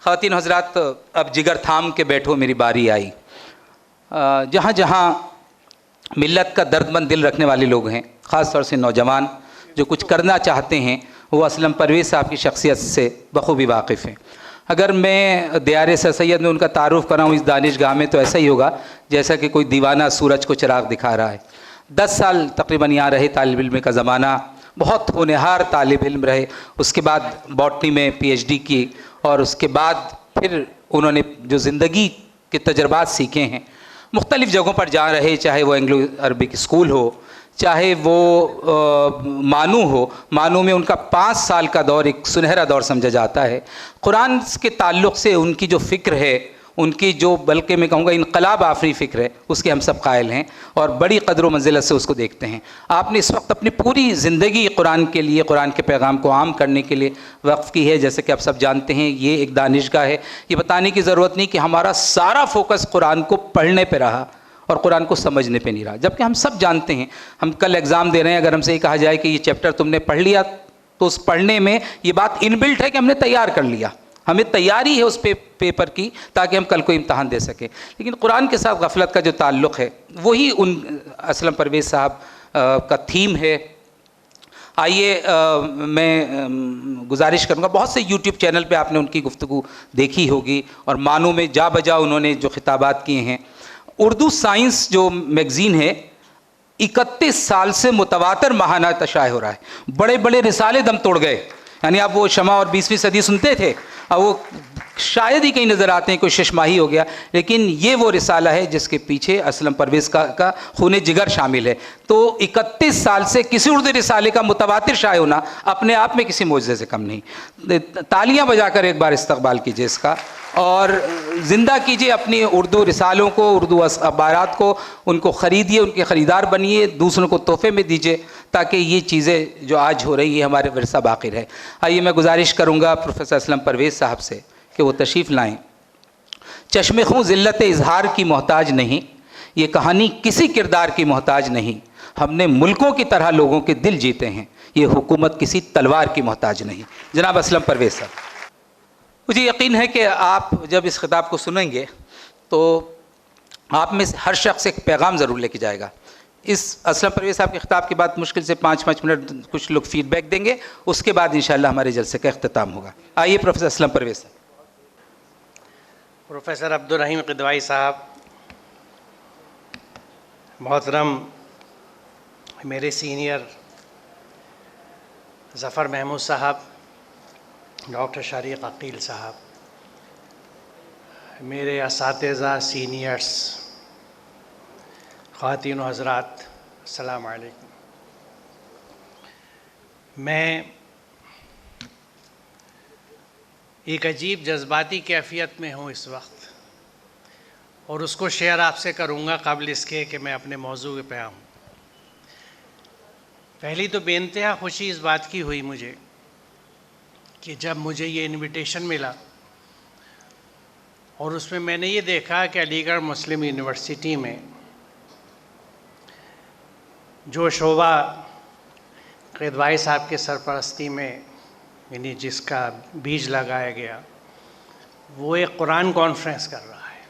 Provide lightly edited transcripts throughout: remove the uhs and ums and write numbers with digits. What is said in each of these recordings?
ख़वातीन हज़रात, अब जिगर थाम के बैठो मेरी बारी आई। जहाँ जहाँ मिल्लत का दर्दमंद दिल रखने वाले लोग हैं, ख़ास तौर से नौजवान जो कुछ करना चाहते हैं, वो असलम परवेज़ साहब की शख्सियत से बखूबी वाकिफ़ हैं। अगर मैं दियार सर सैयद में उनका तारुफ़ कराऊँ इस दानिशगाह में, तो ऐसा ही होगा जैसा कि कोई दीवाना सूरज को चिराग दिखा रहा है। 10 साल तकरीबन यहाँ रहे, तालिब इल्म का ज़माना, बहुत होनहार तालिब इल्म रहे। उसके बाद बॉटनी में PhD की, और उसके बाद फिर उन्होंने जो ज़िंदगी के तजर्बात सीखे हैं, मुख्तलिफ़ जगहों पर जा रहे, चाहे वो एंग्लो अरबिक स्कूल हो, चाहे वो मानू हो। मानू में उनका 5 साल का दौर एक सुनहरा दौर समझा जाता है। कुरान के ताल्लुक़ से उनकी जो फ़िक्र है, उनकी जो बल्कि मैं कहूँगा इनकलाब आफरी फ़िक्र है, उसके हम सब कायल हैं और बड़ी कदर व मंजिलत से उसको देखते हैं। आपने इस वक्त अपनी पूरी ज़िंदगी कुरान के लिए, कुरान के पैगाम को आम करने के लिए वक्फ़ की है। जैसे कि आप सब जानते हैं, ये एक दानिशगाह है। ये बताने की ज़रूरत नहीं कि हमारा सारा फोकस कुरान को पढ़ने पर रहा और कुरान को समझने पे नहीं रहा। जबकि हम सब जानते हैं, हम कल एग्ज़ाम दे रहे हैं, अगर हमसे ये कहा जाए कि ये चैप्टर तुमने पढ़ लिया, तो उस पढ़ने में ये बात इनबिल्ट है कि हमने तैयार कर लिया, हमें तैयारी है उस पेपर की, ताकि हम कल को इम्तहान दे सकें। लेकिन कुरान के साथ गफलत का जो ताल्लुक़ है, वही उन असलम परवेज़ साहब का थीम है। आइए मैं गुजारिश करूँगा, बहुत से यूट्यूब चैनल पे आपने उनकी गुफ्तगू देखी होगी, और मानू में जा बजा उन्होंने जो खिताबात किए हैं। उर्दू साइंस जो मैगज़ीन है, 31 साल से मुतवातर माहाना तशाए हो रहा है। बड़े बड़े रिसाले दम तोड़ गए। यानी आप वो शमा और 20वीं सदी सुनते थे, अब वो शायद ही कहीं नज़र आते हैं, कोई शशमाही हो गया। लेकिन ये वो रिसाला है जिसके पीछे असलम परवेज़ का खून जिगर शामिल है। तो 31 साल से किसी उर्दू रिसाले का मुतवातिर शाये होना अपने आप में किसी मोज़े से कम नहीं। तालियां बजाकर एक बार इस्तकबाल कीजिए इसका, और ज़िंदा कीजिए अपनी उर्दू रिसालों को, उर्दू अखबारात को। उनको ख़रीदिए, उनके ख़रीदार बनिए, दूसरों को तोहफे में दीजिए, ताकि ये चीज़ें जो आज हो रही है हमारे विरसा बाकी रहे। आइए मैं गुजारिश करूँगा प्रोफेसर असलम परवेज़ साहब से कि वो तशरीफ़ लाएँ। चश्मे खूं ज़िल्लत इज़हार की मोहताज नहीं, ये कहानी किसी किरदार की मोहताज नहीं। हमने मुल्कों की तरह लोगों के दिल जीते हैं, ये हुकूमत किसी तलवार की मोहताज नहीं। जनाब असलम परवेज़ साहब, मुझे यकीन है कि आप जब इस खिताब को सुनेंगे तो आप में से हर शख्स एक पैगाम ज़रूर लेके जाएगा। इस असलम परवेज़ साहब के खिताब के बाद मुश्किल से 5-5 मिनट कुछ लोग फीडबैक देंगे, उसके बाद इंशाअल्लाह हमारे जलसे का इख्तिताम होगा। आइए प्रोफेसर असलम परवेज़ साहब। प्रोफेसर अब्दुल रहीम क़िदवाई साहब, मोहतरम मेरे सीनियर ज़फ़र महमूद साहब, डॉक्टर शारिक अकील साहब, मेरे असातिज़ा सीनियर्स, ख़वातीन व हज़रात, अस्सलामु अलैकुम। मैं एक अजीब जज्बाती कैफ़ियत में हूँ इस वक्त, और उसको शेयर आपसे करूँगा क़ब्ल इसके कि मैं अपने मौजू पे आऊँ। पहली तो बेइंतहा खुशी इस बात की हुई मुझे कि जब मुझे ये इनविटेशन मिला और उसमें मैंने ये देखा कि अलीगढ़ मुस्लिम यूनिवर्सिटी में जो शोबा क़िदवाई साहब के सरपरस्ती में, यानी जिसका बीज लगाया गया, वो एक कुरान कॉन्फ्रेंस कर रहा है।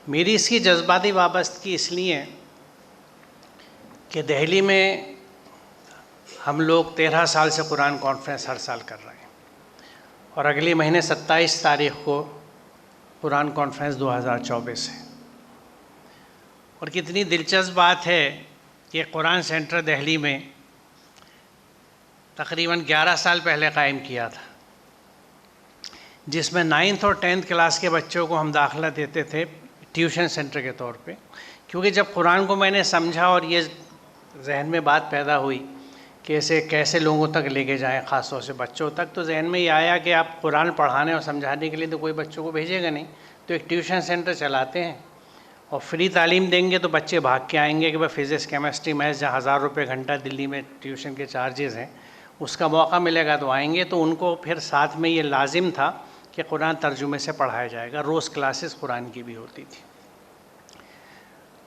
मेरी इसकी जज्बाती वाबस्तगी इसलिए कि दिल्ली में हम लोग 13 साल से कुरान कॉन्फ्रेंस हर साल कर रहे हैं, और अगले महीने 27 तारीख़ को कुरान कॉन्फ्रेंस 2024 है। और कितनी दिलचस्प बात है कि कुरान सेंटर दिल्ली में तकरीबन 11 साल पहले क़ायम किया था, जिसमें 9th और 10th क्लास के बच्चों को हम दाखिला देते थे ट्यूशन सेंटर के तौर पे। क्योंकि जब कुरान को मैंने समझा और ये जहन में बात पैदा हुई कि इसे कैसे लोगों तक लेके जाएं, ख़ास तौर से बच्चों तक, तो जहन में ये आया कि आप कुरान पढ़ाने और समझाने के लिए तो कोई बच्चों को भेजेगा नहीं, तो एक ट्यूशन सेंटर चलाते हैं और फ्री तालीम देंगे तो बच्चे भाग के आएंगे कि भाई फ़िज़िक्स, केमिस्ट्री, मैथ्स, जहाँ 1000 रुपये घंटा दिल्ली में ट्यूशन के चार्जेज़ हैं, उसका मौका मिलेगा तो आएंगे। तो उनको फिर साथ में ये लाजिम था कि कुरान तर्जुमे से पढ़ाया जाएगा, रोज़ क्लासेस कुरान की भी होती थी।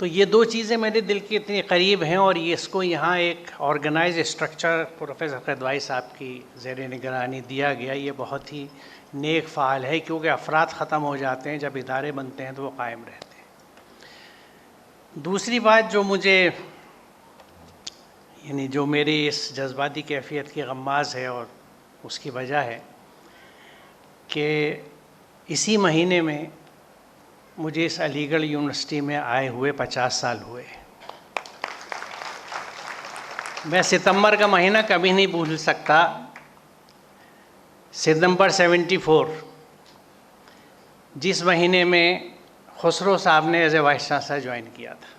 तो ये दो चीज़ें मेरे दिल के इतनी करीब हैं और ये इसको यहाँ एक ऑर्गेनाइज स्ट्रक्चर प्रोफेसर क़िदवाई साहब की ज़ेर निगरानी दिया गया। ये बहुत ही नेक फ़ाल है, क्योंकि अफराद ख़त्म हो जाते हैं, जब इदारे बनते हैं तो वो कायम रहते हैं। दूसरी बात जो मुझे यानी जो मेरी इस जज्बाती कैफियत की गम्माज़ है और उसकी वजह है कि इसी महीने में मुझे इस अलीगढ़ यूनिवर्सिटी में आए हुए 50 साल हुए। मैं सितंबर का महीना कभी नहीं भूल सकता। सितंबर 74, जिस महीने में खुसरो साहब ने as a vice chancellor join किया था।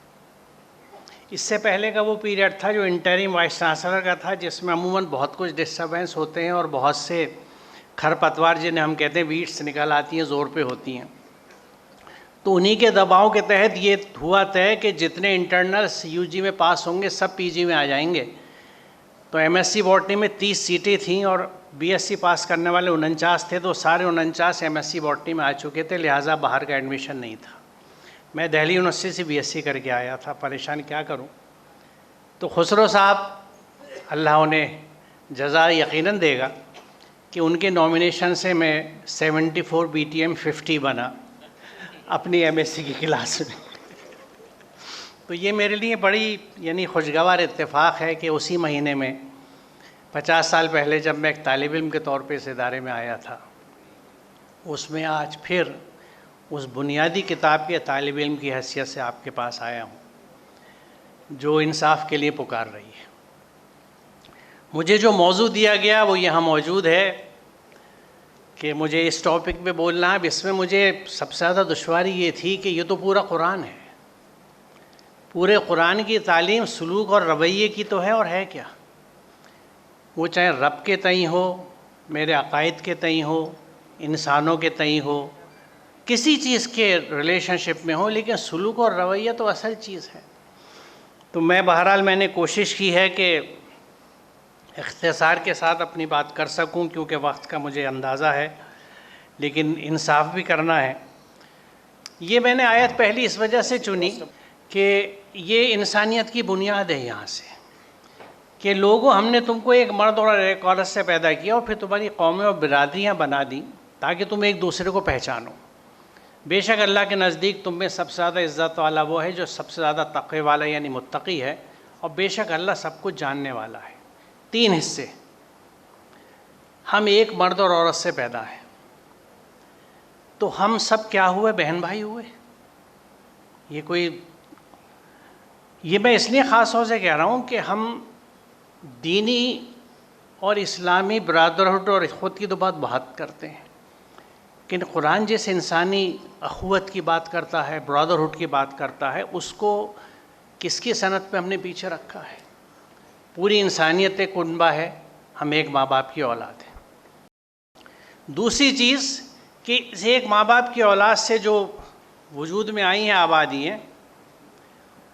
इससे पहले का वो पीरियड था जो इंटरिम वाइस चांसलर का था, जिसमें अमूमन बहुत कुछ डिस्टर्बेंस होते हैं और बहुत से खरपतवार जिन्हें हम कहते हैं वीड्स निकल आती हैं, ज़ोर पे होती हैं। तो उन्हीं के दबाव के तहत ये हुआ तय कि जितने इंटरनल्स यूजी में पास होंगे सब पीजी में आ जाएंगे। तो एमएससी बॉटनी में 30 सीटें थीं और बीएससी पास करने वाले 49 थे, तो सारे 49 एमएससी बॉटनी में आ चुके थे, लिहाजा बाहर का एडमिशन नहीं था। मैं दिल्ली यूनिवर्सिटी से बीएससी करके आया था, परेशान क्या करूं। तो खुसरो साहब, अल्लाह उन्हें जज़ा यकीनन देगा कि उनके नॉमिनेशन से मैं 74 BTM 50 बना अपनी एमएससी की क्लास में। तो ये मेरे लिए बड़ी यानी खुशगवार इत्तेफाक है कि उसी महीने में 50 साल पहले जब मैं एक तालिब इल्म के तौर पे इस इदारे में आया था, उसमें आज फिर उस बुनियादी किताब के तालिब इल्म की हैसियत से आपके पास आया हूँ जो इंसाफ के लिए पुकार रही है। मुझे जो मौजू दिया गया वो यहाँ मौजूद है कि मुझे इस टॉपिक पे बोलना है। इसमें मुझे सबसे ज़्यादा दुश्वारी ये थी कि ये तो पूरा कुरान है, पूरे कुरान की तालीम सलूक और रवैये की तो है, और है क्या, वो चाहे रब के तई हो, मेरे अकायद के तई हो, इंसानों के तई हो, किसी चीज़ के रिलेशनशिप में हो, लेकिन सलूक और रवैया तो असल चीज़ है। तो मैं बहरहाल मैंने कोशिश की है कि इख्तिसार के साथ अपनी बात कर सकूं, क्योंकि वक्त का मुझे अंदाज़ा है, लेकिन इंसाफ भी करना है। ये मैंने आयत पहली इस वजह से चुनी कि ये इंसानियत की बुनियाद है यहाँ से कि लोगों, हमने तुमको एक मर्द और एक औरत से पैदा किया और फिर तुम्हारी कौमें और बिरादरियाँ बना दी ताकि तुम एक दूसरे को पहचानो। बेशक अल्लाह के नज़दीक तुम में सबसे ज़्यादा इज़्ज़त वाला वो है जो सबसे ज़्यादा तक़वे वाला यानी मुत्तकी है, और बेशक अल्लाह सब कुछ जानने वाला है। 3 हिस्से, हम एक मर्द और औरत से पैदा हैं, तो हम सब क्या हुए, बहन भाई हुए। ये मैं इसलिए ख़ास तौर से कह रहा हूँ कि हम दीनी और इस्लामी ब्रदरहुड और इख़्वत की तो बात बहुत करते हैं, लेकिन कुरान जिस इंसानी अख़ुवत की बात करता है, ब्रदरहुड की बात करता है, उसको किसकी सनद पे हमने पीछे रखा है। पूरी इंसानियत एक कुनबा है, हम एक माँ बाप की औलाद हैं। दूसरी चीज़ कि एक माँ बाप की औलाद से जो वजूद में आई हैं आबादी हैं,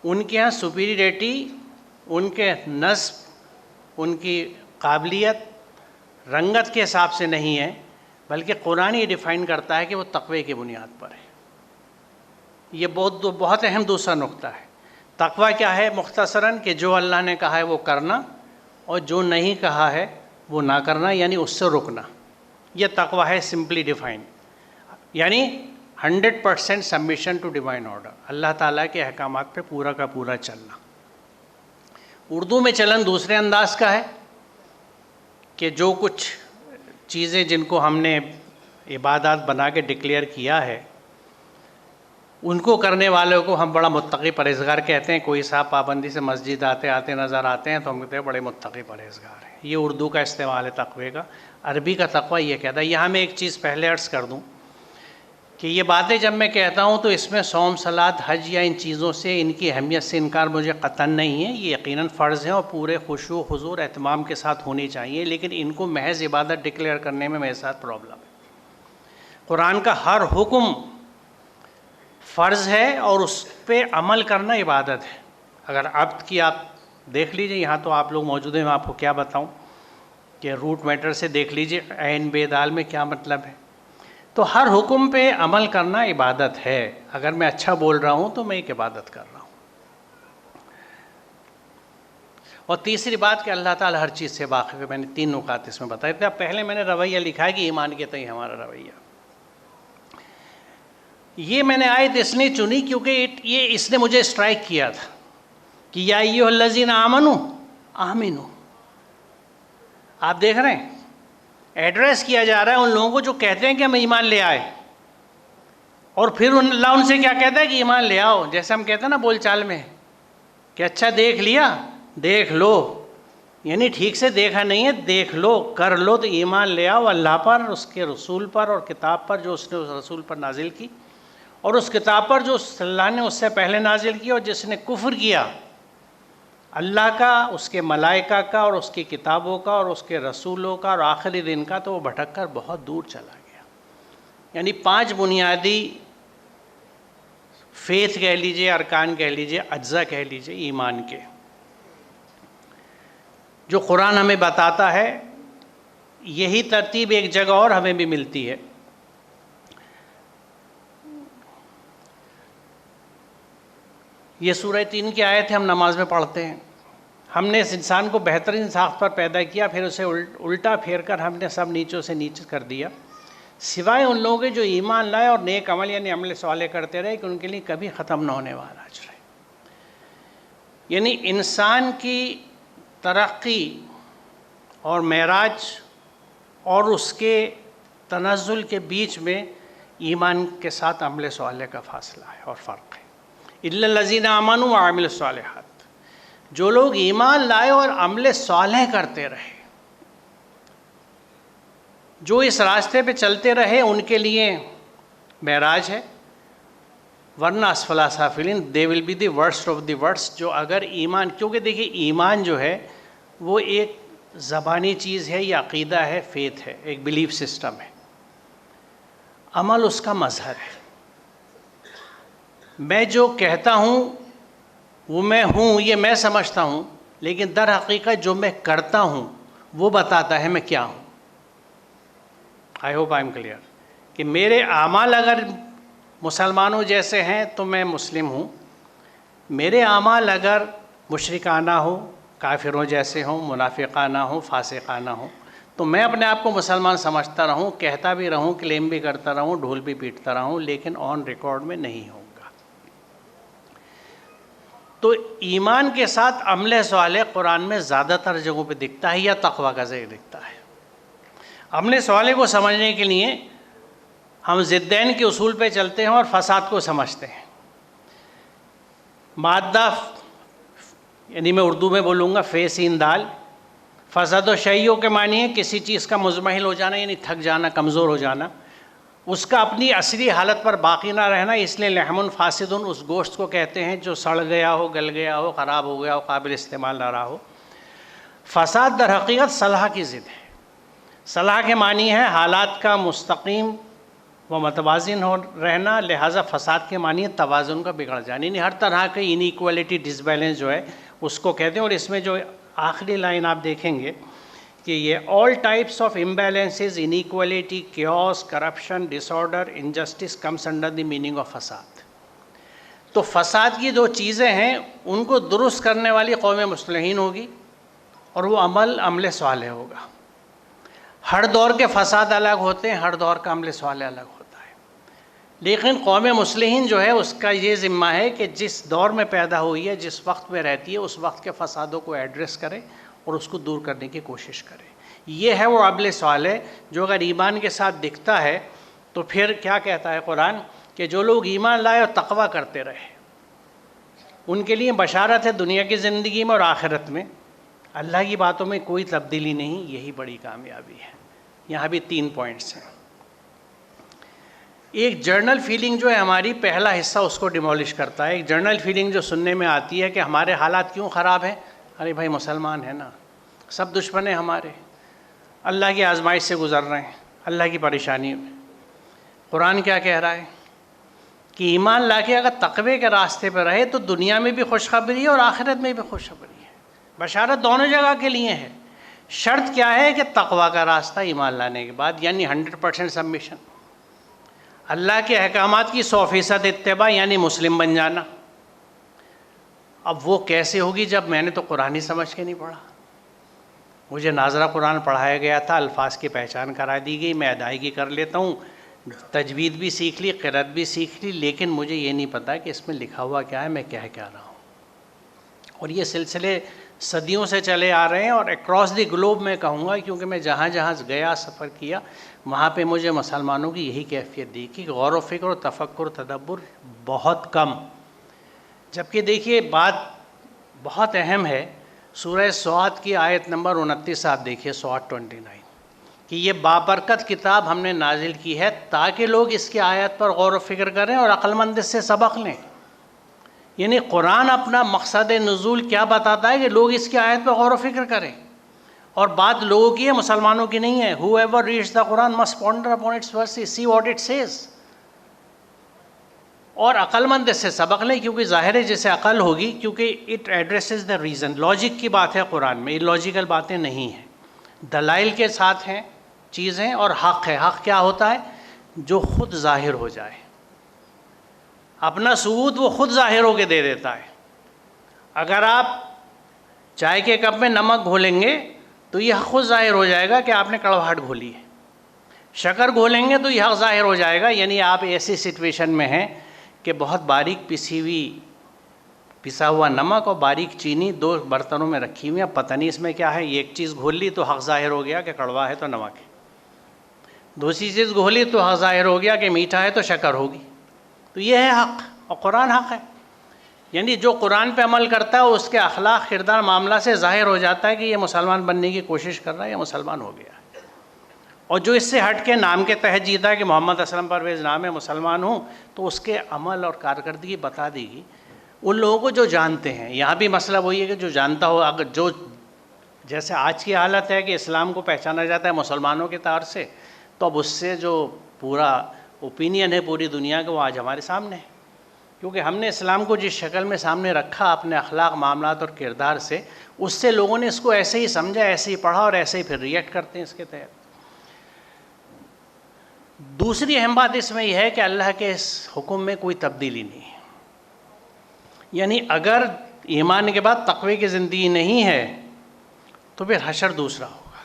उनके यहाँ सुपीरियरिटी, उनके नस्ब, उनकी काबिलियत रंगत के हिसाब से नहीं है, बल्कि कुरान ये डिफ़ाइन करता है कि वो तक़वे की बुनियाद पर है। ये बहुत अहम दूसरा नुक्ता है। तक़वा क्या है मुख्तसरन, कि जो अल्लाह ने कहा है वो करना और जो नहीं कहा है वो ना करना, यानी उससे रुकना। ये तक़वा है सिंपली डिफ़ाइन, यानी 100% सबमिशन टू डिवाइन ऑर्डर, अल्लाह ताला के अहकामात पे पूरा का पूरा चलना। उर्दू में चलन दूसरे अंदाज का है कि जो कुछ चीज़ें जिनको हमने इबादत बना के डिक्लेयर किया है, उनको करने वालों को हम बड़ा मुत्तकी परहेज़गार कहते हैं। कोई साहब पाबंदी से मस्जिद आते आते नज़र आते हैं तो हम कहते हैं बड़े मुत्तकी परहेज़गार हैं। ये उर्दू का इस्तेमाल है तक़वे का। अरबी का तक़वा ये कहता है। यहाँ मैं एक चीज़ पहले अर्ज़ कर दूँ कि ये बातें जब मैं कहता हूँ तो इसमें सौम, सलात, हज या इन चीज़ों से, इनकी अहमियत से इनकार मुझे क़तन नहीं है। ये यकीनन फ़र्ज़ हैं और पूरे खुशू हुज़ूर एहतमाम के साथ होनी चाहिए, लेकिन इनको महज़ इबादत डिक्लेयर करने में मेरे साथ प्रॉब्लम है। कुरान का हर हुक्म फ़र्ज़ है और उस पर अमल करना इबादत है। अगर अब्द की आप देख लीजिए, यहाँ तो आप लोग मौजूद हैं, मैं आपको क्या बताऊँ कि रूट मैटर से देख लीजिए ऐन बेदाल में क्या मतलब है। तो हर हुक्म पे अमल करना इबादत है। अगर मैं अच्छा बोल रहा हूँ तो मैं एक इबादत कर रहा हूँ। और तीसरी बात कि अल्लाह ताला हर चीज़ से वाकिफ़ है। मैंने 3 नुकात इसमें बताए थे। अब पहले मैंने रवैया लिखा है कि ईमान के तय हमारा रवैया। ये मैंने आयत इसलिए चुनी क्योंकि ये इसने मुझे स्ट्राइक किया था कि या अय्युहल्लज़ीना आमनू आमिनू। आप देख रहे हैं एड्रेस किया जा रहा है उन लोगों को जो कहते हैं कि हम ईमान ले आए, और फिर अल्लाह उनसे क्या कहता है कि ईमान ले आओ। जैसे हम कहते हैं ना बोलचाल में कि अच्छा देख लिया, देख लो, यानी ठीक से देखा नहीं है, देख लो, कर लो, तो ईमान ले आओ अल्लाह पर, उसके रसूल पर और किताब पर जो उसने उस रसूल पर नाजिल की, और उस किताब पर जो अल्लाह ने उससे पहले नाजिल की। और जिसने कुफ्र किया अल्लाह का, उसके मलाइका का और उसकी किताबों का और उसके रसूलों का और आखिरी दिन का, तो वो भटक कर बहुत दूर चला गया। यानी 5 बुनियादी फेथ कह लीजिए, अरकान कह लीजिए, अज्जा कह लीजिए ईमान के, जो कुरान हमें बताता है। यही तरतीब एक जगह और हमें भी मिलती है। ये सूरह 3 की आयत है, हम नमाज में पढ़ते हैं। हमने इस इंसान को बेहतरीन साख्त पर पैदा किया, फिर उसे उल्टा फेर कर हमने सब नीचों से नीच कर दिया, सिवाय उन लोगों के जो ईमान लाए और नेक अमल यानी अमल साले करते रहे, कि उनके लिए कभी ख़त्म न होने वाला अजर है। यानी इंसान की तरक्की और मेराज और उसके तनज़्ज़ुल के बीच में ईमान के साथ अमल साले का फासला है और फ़र्क है। इल्लल्लज़ीना आमनू व अमिलुस सालिहात, जो लोग ईमान लाए और अमल सालेह करते रहे, जो इस रास्ते पे चलते रहे, उनके लिए मेराज है। वरना असफला साफिलिन, they will be the worst of the worst. जो अगर ईमान, क्योंकि देखिए ईमान जो है वो एक ज़बानी चीज़ है, या अक़ीदा है, फेथ है, एक बिलीफ सिस्टम है। अमल उसका मज़हर है। मैं जो कहता हूँ वो मैं हूँ, ये मैं समझता हूँ, लेकिन दर हकीकत जो मैं करता हूँ वो बताता है मैं क्या हूँ। I hope I am clear कि मेरे आमाल अगर मुसलमानों जैसे हैं तो मैं मुस्लिम हूँ, मेरे आमाल अगर मुशरिकाना हो, काफिरों जैसे हों, मुनाफिकाना हो, फासिकाना हो, तो मैं अपने आप को मुसलमान समझता रहूँ, कहता भी रहूँ, क्लेम भी करता रहूँ, ढोल भी पीटता रहूँ, लेकिन ऑन रिकॉर्ड में नहीं होऊंगा। तो ईमान के साथ अमल साले कुरान में ज़्यादातर जगहों पे दिखता है, या तक़वा का ज़िक्र दिखता है। अमल साले को समझने के लिए हम ज़िद्दैन के उसूल पे चलते हैं और फ़साद को समझते हैं। मादा यानी मैं उर्दू में बोलूँगा फ़े सीन दाल, फ़साद व शैयो के मानी है किसी चीज़ का मुज़महिल हो जाना, यानी थक जाना, कमज़ोर हो जाना, उसका अपनी असली हालत पर बाकी ना रहना। इसलिए लहमुन फासिदुन उस गोश्त को कहते हैं जो सड़ गया हो, गल गया हो, ख़राब हो गया हो, काबिल इस्तेमाल ना रहा हो। फ़साद दर हकीकत सलाह की ज़िद है। सलाह के मानी है हालात का मुस्तकीम व मतवाज़िन हो रहना, लिहाजा फ़साद के मानी है तवाज़ुन का बिगड़ जाना, यानी हर तरह की इनइक्वालिटी, डिसबैलेंस जो है उसको कहते हैं। और इसमें जो आखिरी लाइन आप देखेंगे कि ये all types of imbalances, inequality, chaos, corruption, disorder, injustice comes under the meaning of फ़साद। तो फ़साद की जो चीज़ें हैं उनको दुरुस्त करने वाली कौम मुस्लिहीन होगी, और वो अमल सालेह होगा। हर दौर के फ़साद अलग होते हैं, हर दौर का अमल सालेह अलग होता है, लेकिन कौम मुस्लिहीन जो है उसका ये ज़िम्मा है कि जिस दौर में पैदा हुई है, जिस वक्त में रहती है, उस वक्त के फ़सादों को एड्रेस करे और उसको दूर करने की कोशिश करे। ये है वो अमल सालेह जो अगर ईमान के साथ दिखता है तो फिर क्या कहता है कुरान कि जो लोग ईमान लाए और तक़वा करते रहे, उनके लिए बशारत है दुनिया की ज़िंदगी में और आखिरत में। अल्लाह की बातों में कोई तब्दीली नहीं, यही बड़ी कामयाबी है। यहाँ भी 3 पॉइंट्स हैं। एक जर्नल फीलिंग जो है हमारी, पहला हिस्सा उसको डिमोलिश करता है। एक जर्नल फीलिंग जो सुनने में आती है कि हमारे हालात क्यों ख़राब हैं, अरे भाई मुसलमान है ना, सब दुश्मन हैं हमारे, अल्लाह की आजमाइश से गुज़र रहे हैं, अल्लाह की परेशानी में। कुरान क्या कह रहा है कि ईमान लाके अगर तक़वे के रास्ते पर रहे तो दुनिया में भी खुशखबरी है और आखिरत में भी खुशखबरी है। बशारत दोनों जगह के लिए है। शर्त क्या है कि तक़वा का रास्ता ईमान लाने के बाद, यानी 100% सबमिशन, अल्लाह के अहकामात की 100% इत्तिबा, यानी मुस्लिम बन जाना, अब वो कैसे होगी जब मैंने तो कुरान ही समझ के नहीं पढ़ा। मुझे नाजरा कुरान पढ़ाया गया था, अल्फाज की पहचान करा दी गई, मैं अदायगी कर लेता हूँ, तजवीद भी सीख ली, क़िरात भी सीख ली, लेकिन मुझे ये नहीं पता कि इसमें लिखा हुआ क्या है, मैं कह क्या रहा हूँ। और ये सिलसिले सदियों से चले आ रहे हैं और अक्रॉस द ग्लोब मैं कहूँगा, क्योंकि मैं जहाँ जहाँ गया, सफ़र किया, वहाँ पे मुझे मुसलमानों की यही कैफियत दी कि गौर व फिक्र और तफक्कुर तदब्बुर बहुत कम। जबकि देखिए बात बहुत अहम है, सूरह स्वाद की आयत नंबर 29 आप देखिए, स्वाद 29, कि ये बाबरकत किताब हमने नाजिल की है ताकि लोग इसकी आयत पर गौर व फिक्र करें और अक्लमंद से सबक लें। यानी कुरान अपना मकसद नुज़ूल क्या बताता है कि लोग इसकी आयत पर गौर व फिक्र करें, और बात लोगों की है, मुसलमानों की नहीं है। Whoever reads the Quran must ponder upon its verses, see what it says, और अक्लमंद से सबक लें, क्योंकि ज़ाहिर है जैसे अकल होगी, क्योंकि it addresses the reason, logic की बात है कुरान में, इलॉजिकल बातें नहीं हैं, दलाइल के साथ हैं चीज़ें, और हक़ है। हक़ क्या होता है? जो ख़ुद ज़ाहिर हो जाए, अपना सबूत वो ख़ुद ज़ाहिर होकर दे देता है। अगर आप चाय के कप में नमक घोलेंगे तो यह ख़ुद ज़ाहिर हो जाएगा कि आपने कड़वाहट घोली है, शक्कर घोलेंगे तो यह ज़ाहिर हो जाएगा। यानी आप ऐसी सिचुएशन में हैं कि बहुत बारीक पिसा हुआ नमक और बारीक चीनी दो बर्तनों में रखी हुई है, पता नहीं इसमें क्या है, एक चीज़ घोल ली तो हक़ ज़ाहिर हो गया कि कड़वा है तो नमक है, दूसरी चीज़ घोली तो हक़ ज़ाहिर हो गया कि मीठा है तो शक्कर होगी। तो यह है हक़, और कुरान हक़ है। यानी जो कुरान पे अमल करता है उसके अखलाक, किरदार, मामला से ज़ाहिर हो जाता है कि ये मुसलमान बनने की कोशिश कर रहा है या मुसलमान हो गया है। और जो इससे हट के नाम के तहत जीता है कि मोहम्मद असलम परवेज़ नाम है, मुसलमान हूँ, तो उसके अमल और कारकर्दगी बता देगी उन लोगों को जो जानते हैं। यहाँ भी मसला वही है कि जो जानता हो, अगर जो जैसे आज की हालत है कि इस्लाम को पहचाना जाता है मुसलमानों के तौर से, तो अब उससे जो पूरा ओपिनियन है पूरी दुनिया का, वो आज हमारे सामने है, क्योंकि हमने इस्लाम को जिस शक्ल में सामने रखा अपने अखलाक, मामलात और किरदार से, उससे लोगों ने इसको ऐसे ही समझा, ऐसे ही पढ़ा और ऐसे ही फिर रिएक्ट करते हैं इसके तहत। दूसरी अहम बात इसमें यह है कि अल्लाह के इस हुक्म में कोई तब्दीली नहीं है। यानी अगर ईमान के बाद तक़वे की ज़िंदगी नहीं है तो फिर हशर दूसरा होगा,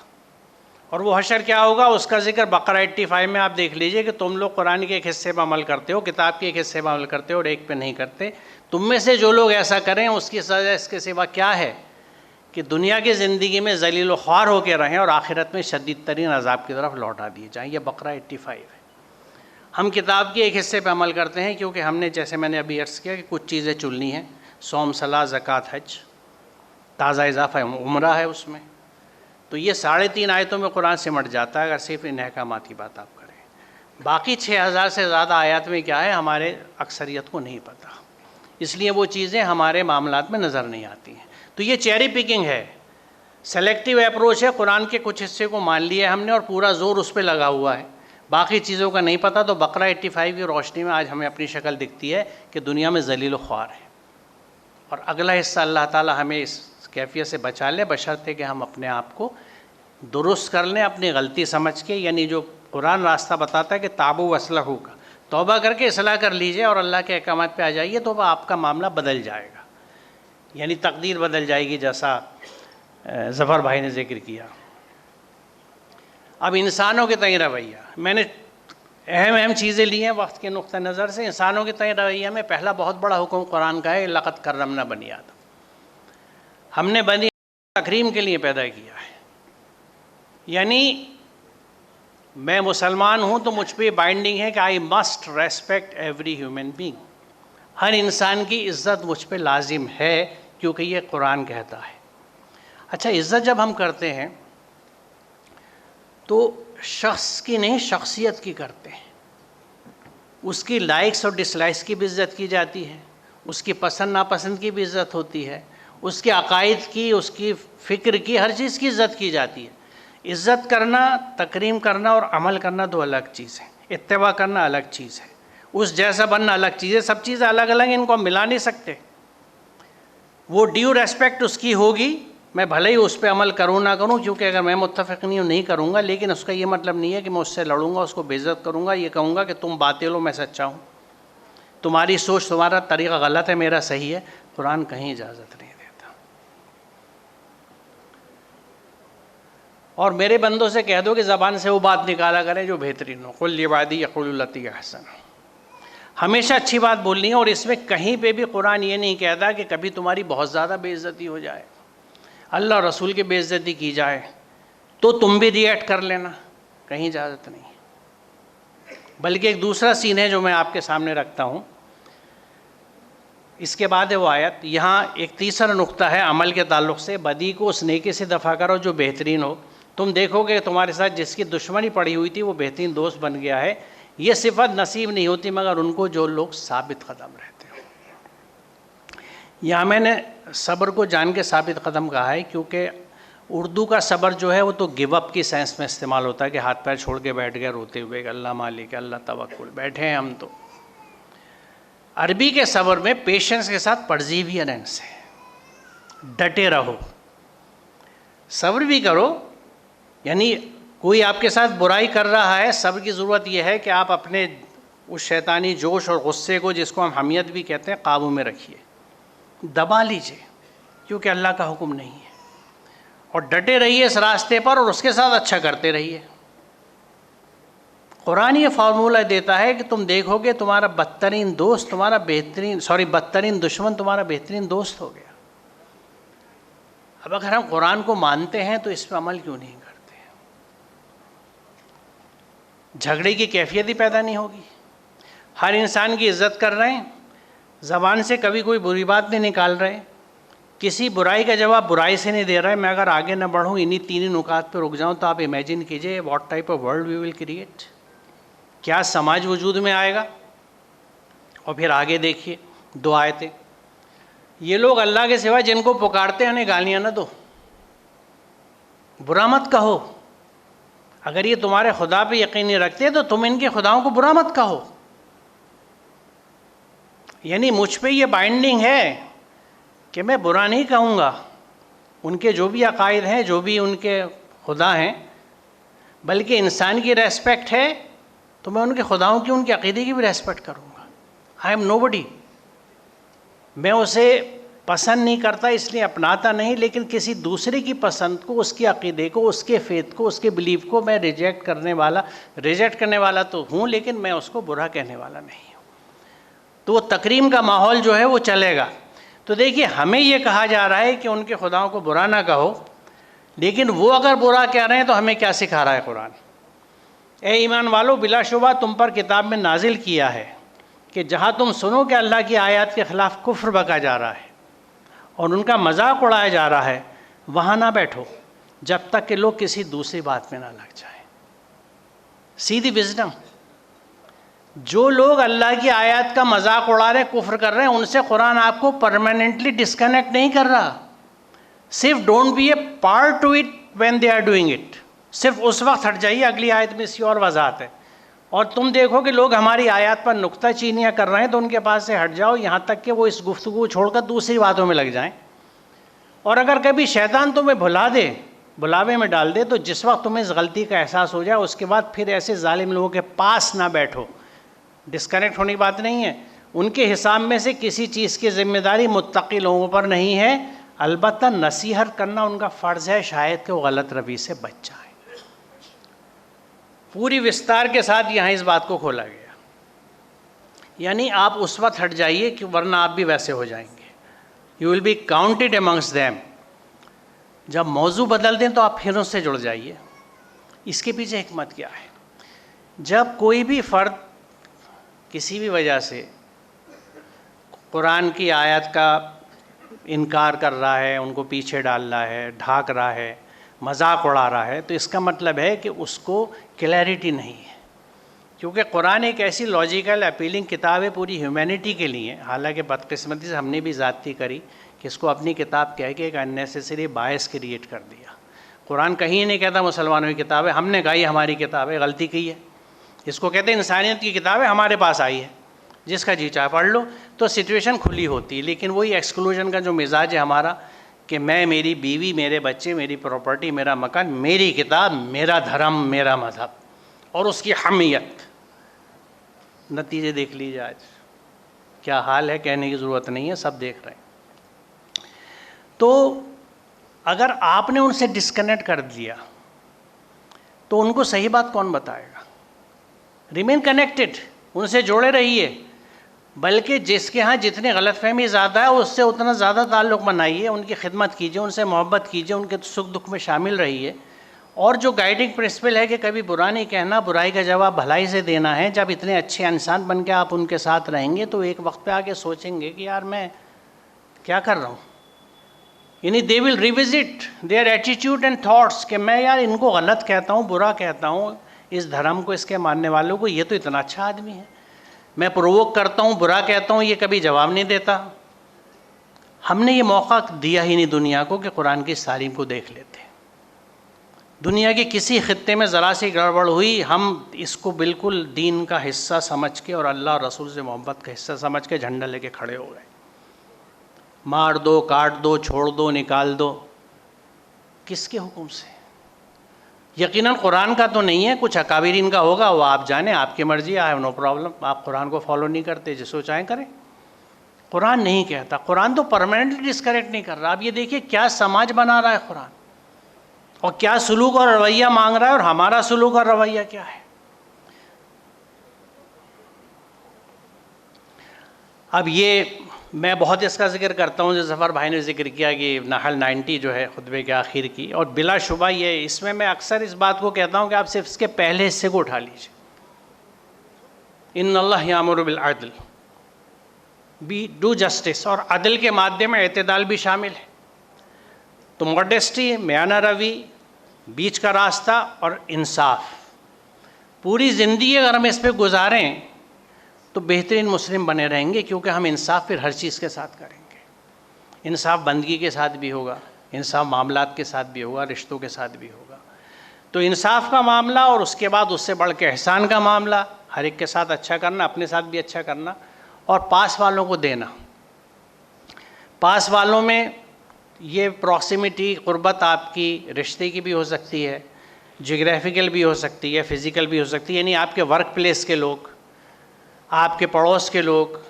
और वो हशर क्या होगा उसका जिक्र बकरा 85 में आप देख लीजिए कि तुम लोग कुरान के एक हिस्से पर अमल करते हो, किताब के एक हिस्से पर अमल करते हो और एक पे नहीं करते। तुम में से जो लोग ऐसा करें उसकी सज़ा इसके सिवा क्या है कि दुनिया की ज़िंदगी में ज़लील व ख्वार होकर रहें और आखिरत में शदीद तरीन अज़ाब की तरफ लौटा दिए जाएँ। यह बकरा 85 है। हम किताब के एक हिस्से पर अमल करते हैं क्योंकि हमने, जैसे मैंने अभी अर्ज़ किया, कि कुछ चीज़ें चुननी हैं, सौम, सलाह, ज़कात, हज, ताज़ा इजाफ़ा उम्रा है उसमें, तो ये 3.5 आयतों में कुरान सिमट जाता है अगर सिर्फ इन अहकामात की बात आप करें। बाकी 6000 से ज़्यादा आयत में क्या है हमारे अक्सरियत को नहीं पता, इसलिए वो चीज़ें हमारे मामलात में नज़र नहीं आती हैं। तो ये चेरी पिकिंग है, सेलेक्टिव अप्रोच है। कुरान के कुछ हिस्से को मान लिया हमने और पूरा ज़ोर उस पर लगा हुआ है, बाकी चीज़ों का नहीं पता। तो बकरा 85 की रोशनी में आज हमें अपनी शक्ल दिखती है कि दुनिया में ज़लील ख्वार है, और अगला हिस्सा अल्लाह ताला हमें इस कैफियत से बचा ले, बशर्ते कि हम अपने आप को दुरुस्त कर लें अपनी गलती समझ के। यानी जो कुरान रास्ता बताता है कि ताबू वसलहू का, तौबा करके इसलाह कर लीजिए और अल्लाह के अहकामात पे आ जाइए, तो वह आपका मामला बदल जाएगा, यानी तकदीर बदल जाएगी, जैसा ज़फ़र भाई ने जिक्र किया। अब इंसानों के तय रवैया, मैंने अहम चीज़ें ली हैं वक्त के नुक़्ता नज़र से। इंसानों के तय रवैया में पहला बहुत बड़ा हुक्म कुरान का है, लक़द कर्रमना बनी आदम, हमने बनी तकरीम के लिए पैदा किया है। यानी मैं मुसलमान हूँ तो मुझ पर बाइंडिंग है कि I must respect every human being, हर इंसान की इज़्ज़त मुझ पर लाजिम है, क्योंकि ये कुरान कहता है। अच्छा, इज़्ज़त जब हम करते हैं तो शख्स की नहीं, शख्सियत की करते हैं। उसकी लाइक्स और डिसलाइक्स की भी इज़्ज़त की जाती है, उसकी पसंद नापसंद की भी इज़्ज़त होती है, उसके अकायद की, उसकी फ़िक्र की, हर चीज़ की इज़्ज़त की जाती है। इज़्ज़त करना, तकरीम करना और अमल करना दो अलग चीज़ है, इत्तिबा करना अलग चीज़ है, उस जैसा बनना अलग चीज़ है। सब चीज़ें अलग अलग, इनको हम मिला नहीं सकते। वो ड्यू रेस्पेक्ट उसकी होगी, मैं भले ही उस पर अमल करूँ ना करूँ, क्योंकि अगर मैं मुत्तफ़िक़ नहीं करूँगा, लेकिन उसका ये मतलब नहीं है कि मैं उससे लड़ूंगा, उसको बेइज्जत करूँगा, ये कहूँगा कि तुम बातिल हो, मैं सच्चा हूँ, तुम्हारी सोच, तुम्हारा तरीक़ा गलत है, मेरा सही है। कुरान कहीं इजाज़त नहीं देता। और मेरे बंदों से कह दो कि ज़बान से वो बात निकाला करें जो बेहतरीन हो। कुल इबादी यक़ूलु लती अहसन, हमेशा अच्छी बात बोलनी है। और इसमें कहीं पे भी कुरान ये नहीं कहता कि कभी तुम्हारी बहुत ज़्यादा बेइज्जती हो जाए, अल्लाह रसूल की बेइज्जती की जाए तो तुम भी रिएक्ट कर लेना, कहीं इजाज़त नहीं। बल्कि एक दूसरा सीन है जो मैं आपके सामने रखता हूँ, इसके बाद है वो आयत। यहाँ एक तीसरा नुक्ता है अमल के ताल्लुक़ से, बदी को उस नेकी से दफ़ा करो जो बेहतरीन हो। तुम देखोगे तुम्हारे साथ जिसकी दुश्मनी पड़ी हुई थी वो बेहतरीन दोस्त बन गया है। ये सिफत नसीब नहीं होती मगर उनको जो लोग साबित कदम रहते हैं। यहाँ मैंने सब्र को जान के साबित कदम कहा है क्योंकि उर्दू का सब्र जो है वो तो गिव अप की सेंस में इस्तेमाल होता है कि हाथ पैर छोड़ के बैठ गए रोते हुए, अल्लाह मालिक अल्लाह तवक्कुल, बैठे हैं हम तो। अरबी के सब्र में पेशेंस के साथ परजीवियरेंस है, डटे रहो, सब्र भी करो। यानी कोई आपके साथ बुराई कर रहा है, सब्र की ज़रूरत यह है कि आप अपने उस शैतानी जोश और गुस्से को, जिसको हम हमियत भी कहते हैं, काबू में रखिए, दबा लीजिए, क्योंकि अल्लाह का हुक्म नहीं है। और डटे रहिए इस रास्ते पर और उसके साथ अच्छा करते रहिए। कुरान ये फार्मूला देता है कि तुम देखोगे तुम्हारा बदतरीन दोस्त तुम्हारा बदतरीन दुश्मन तुम्हारा बेहतरीन दोस्त हो गया। अब अगर हम कुरान को मानते हैं तो इस पर अमल क्यों नहीं करते? झगड़े की कैफियत ही पैदा नहीं होगी। हर इंसान की इज्जत कर रहे हैं, ज़बान से कभी कोई बुरी बात नहीं निकाल रहे, किसी बुराई का जवाब बुराई से नहीं दे रहा है। मैं अगर आगे न बढ़ूँ, इन्हीं तीन नुकात पर रुक जाऊँ, तो आप इमेजिन कीजिए what type of world we will create, क्या समाज वजूद में आएगा। और फिर आगे देखिए 2 आयतें, ये लोग अल्लाह के सिवा जिनको पुकारते हैं उन्हें गालियाँ न दो, बुरा मत कहो। अगर ये तुम्हारे खुदा पे यकीन नहीं रखते तो तुम इनके खुदाओं को बुरा मत कहो। यानी मुझ पे ये बाइंडिंग है कि मैं बुरा नहीं कहूँगा, उनके जो भी अकायद हैं, जो भी उनके खुदा हैं, बल्कि इंसान की रेस्पेक्ट है तो मैं उनके खुदाओं की, उनके अकीदे की भी रेस्पेक्ट करूँगा। आई एम नोबडी, मैं उसे पसंद नहीं करता इसलिए अपनाता नहीं, लेकिन किसी दूसरे की पसंद को, उसके अकीदे को, उसके फेथ को, उसके बिलीफ को मैं रिजेक्ट करने वाला तो हूँ, लेकिन मैं उसको बुरा कहने वाला नहीं हूँ। तो वो तकरीम का माहौल जो है वो चलेगा। तो देखिए हमें ये कहा जा रहा है कि उनके खुदाओं को बुरा ना कहो, लेकिन वो अगर बुरा कह रहे हैं तो हमें क्या सिखा रहा है कुरान? ए ईमान वालों, बिलाशुबा तुम पर किताब में नाजिल किया है कि जहाँ तुम सुनो कि अल्लाह की आयत के ख़िलाफ़ कुफ्र बका जा रहा है और उनका मजाक उड़ाया जा रहा है, वहाँ ना बैठो जब तक कि लोग किसी दूसरी बात में ना लग जाए। सीधी विजडम। जो लोग अल्लाह की आयत का मजाक उड़ा रहे, कुफ्र कर रहे हैं, उनसे कुरान आपको परमानेंटली डिस्कनेक्ट नहीं कर रहा। सिर्फ don't be a part to it when they are doing it, सिर्फ उस वक्त हट जाइए। अगली आयत में इसकी और वजाहत है। और तुम देखो कि लोग हमारी आयत पर नुक्ताचीनियाँ कर रहे हैं तो उनके पास से हट जाओ, यहाँ तक कि वो इस गुफ्तगू को छोड़कर दूसरी बातों में लग जाएं। और अगर कभी शैतान तुम्हें भुला दे, बुलावे में डाल दे, तो जिस वक्त तुम्हें इस गलती का एहसास हो जाए उसके बाद फिर ऐसे जालिम लोगों के पास ना बैठो। डिस्कनेक्ट होने की बात नहीं है। उनके हिसाब में से किसी चीज़ की जिम्मेदारी मुत्तकी लोगों पर नहीं है, अलबत्ता नसीहत करना उनका फ़र्ज़ है, शायद कि वो गलत रवि से बच जाए। पूरी विस्तार के साथ यहाँ इस बात को खोला गया। यानी आप उस वक्त हट जाइए कि वरना आप भी वैसे हो जाएंगे। You will be counted amongst them. जब मौजू बदल दें तो आप फिर उससे जुड़ जाइए। इसके पीछे हिकमत क्या है? जब कोई भी फ़र्द किसी भी वजह से कुरान की आयत का इनकार कर रहा है, उनको पीछे डाल रहा है, ढाक रहा है, मजाक उड़ा रहा है, तो इसका मतलब है कि उसको क्लैरिटी नहीं है। क्योंकि कुरान एक ऐसी लॉजिकल अपीलिंग किताब है पूरी ह्यूमैनिटी के लिए। हालांकि बदकिस्मती से हमने भी ज़्यादती करी कि इसको अपनी किताब कह के एक अननेसेसरी बायस क्रिएट कर दिया। कुरान कहीं नहीं कहता मुसलमानों की किताब है, हमने कहा ये हमारी किताब है, गलती की है। इसको कहते हैं इंसानियत की किताब है, हमारे पास आई है, जिसका जी चाहे पढ़ लो। तो सिचुएशन खुली होती है। लेकिन वही एक्सक्लूजन का जो मिजाज है हमारा कि मैं, मेरी बीवी, मेरे बच्चे, मेरी प्रॉपर्टी, मेरा मकान, मेरी किताब, मेरा धर्म, मेरा मज़हब, और उसकी हमीयत। नतीजे देख लीजिए आज क्या हाल है, कहने की ज़रूरत नहीं है, सब देख रहे हैं। तो अगर आपने उनसे डिस्कनेक्ट कर दिया तो उनको सही बात कौन बताएगा? रिमेन कनेक्टेड, उनसे जोड़े रहिए, बल्कि जिसके यहाँ जितनी गलतफहमी ज़्यादा है उससे उतना ज़्यादा ताल्लुक़ बनाइए, उनकी खिदमत कीजिए, उनसे मोहब्बत कीजिए, उनके सुख दुख में शामिल रहिए। और जो गाइडिंग प्रिंसिपल है कि कभी बुरा नहीं कहना, बुराई का जवाब भलाई से देना है, जब इतने अच्छे इंसान बन के आप उनके साथ रहेंगे तो एक वक्त पे आके सोचेंगे कि यार मैं क्या कर रहा हूँ। यानी they will revisit their attitude and thoughts कि मैं यार इनको गलत कहता हूँ, बुरा कहता हूँ, इस धर्म को, इसके मानने वालों को, ये तो इतना अच्छा आदमी है, मैं प्रोवोक करता हूँ, बुरा कहता हूँ, ये कभी जवाब नहीं देता। हमने ये मौका दिया ही नहीं दुनिया को कि कुरान की इस तालीम को देख लेते। दुनिया के किसी खित्ते में ज़रा सी गड़बड़ हुई, हम इसको बिल्कुल दीन का हिस्सा समझ के और अल्लाह और रसूल से मोहब्बत का हिस्सा समझ के झंडा लेके खड़े हो गए। मार दो, काट दो, छोड़ दो, निकाल दो, किसके हुक्म से? यकीनन कुरान का तो नहीं है, कुछ अकाबिरीन का होगा, वो आप जाने, आपकी मर्जी, आई हैव नो प्रॉब्लम। आप कुरान को फॉलो नहीं करते, जिसको चाहें करें। कुरान नहीं कहता, कुरान तो परमानेंटली डिस्करेक्ट नहीं कर रहा। आप ये देखिए क्या समाज बना रहा है कुरान, और क्या सलूक और रवैया मांग रहा है, और हमारा सलूक और रवैया क्या है। अब ये मैं बहुत इसका जिक्र करता हूँ, जो ज़फ़र भाई ने जिक्र किया कि नहल 90 जो है खुतबे के आखिर की, और बिलाशुबा ये इसमें मैं अक्सर इस बात को कहता हूँ कि आप सिर्फ इसके पहले हिस्से को उठा लीजिए। इन्नल्लाह यामुरु बिल अदल, बी डू जस्टिस, और अदल के माध्यम में एतदाल भी शामिल है। तो मॉडेस्टी, म्याना रवी, बीच का रास्ता और इंसाफ, पूरी ज़िंदगी अगर हम इस पर गुजारें तो बेहतरीन मुस्लिम बने रहेंगे, क्योंकि हम इंसाफ फिर हर चीज़ के साथ करेंगे। इंसाफ बंदगी के साथ भी होगा, इंसाफ मामलात के साथ भी होगा, रिश्तों के साथ भी होगा। तो इंसाफ का मामला, और उसके बाद उससे बढ़ के एहसान का मामला, हर एक के साथ अच्छा करना, अपने साथ भी अच्छा करना, और पास वालों को देना। पास वालों में ये प्रॉक्सिमिटी, क़ुर्बत आपकी रिश्ते की भी हो सकती है, जियोग्राफिकल भी हो सकती है, फ़िज़िकल भी हो सकती है। यानी आपके वर्क प्लेस के लोग, आपके पड़ोस के लोग,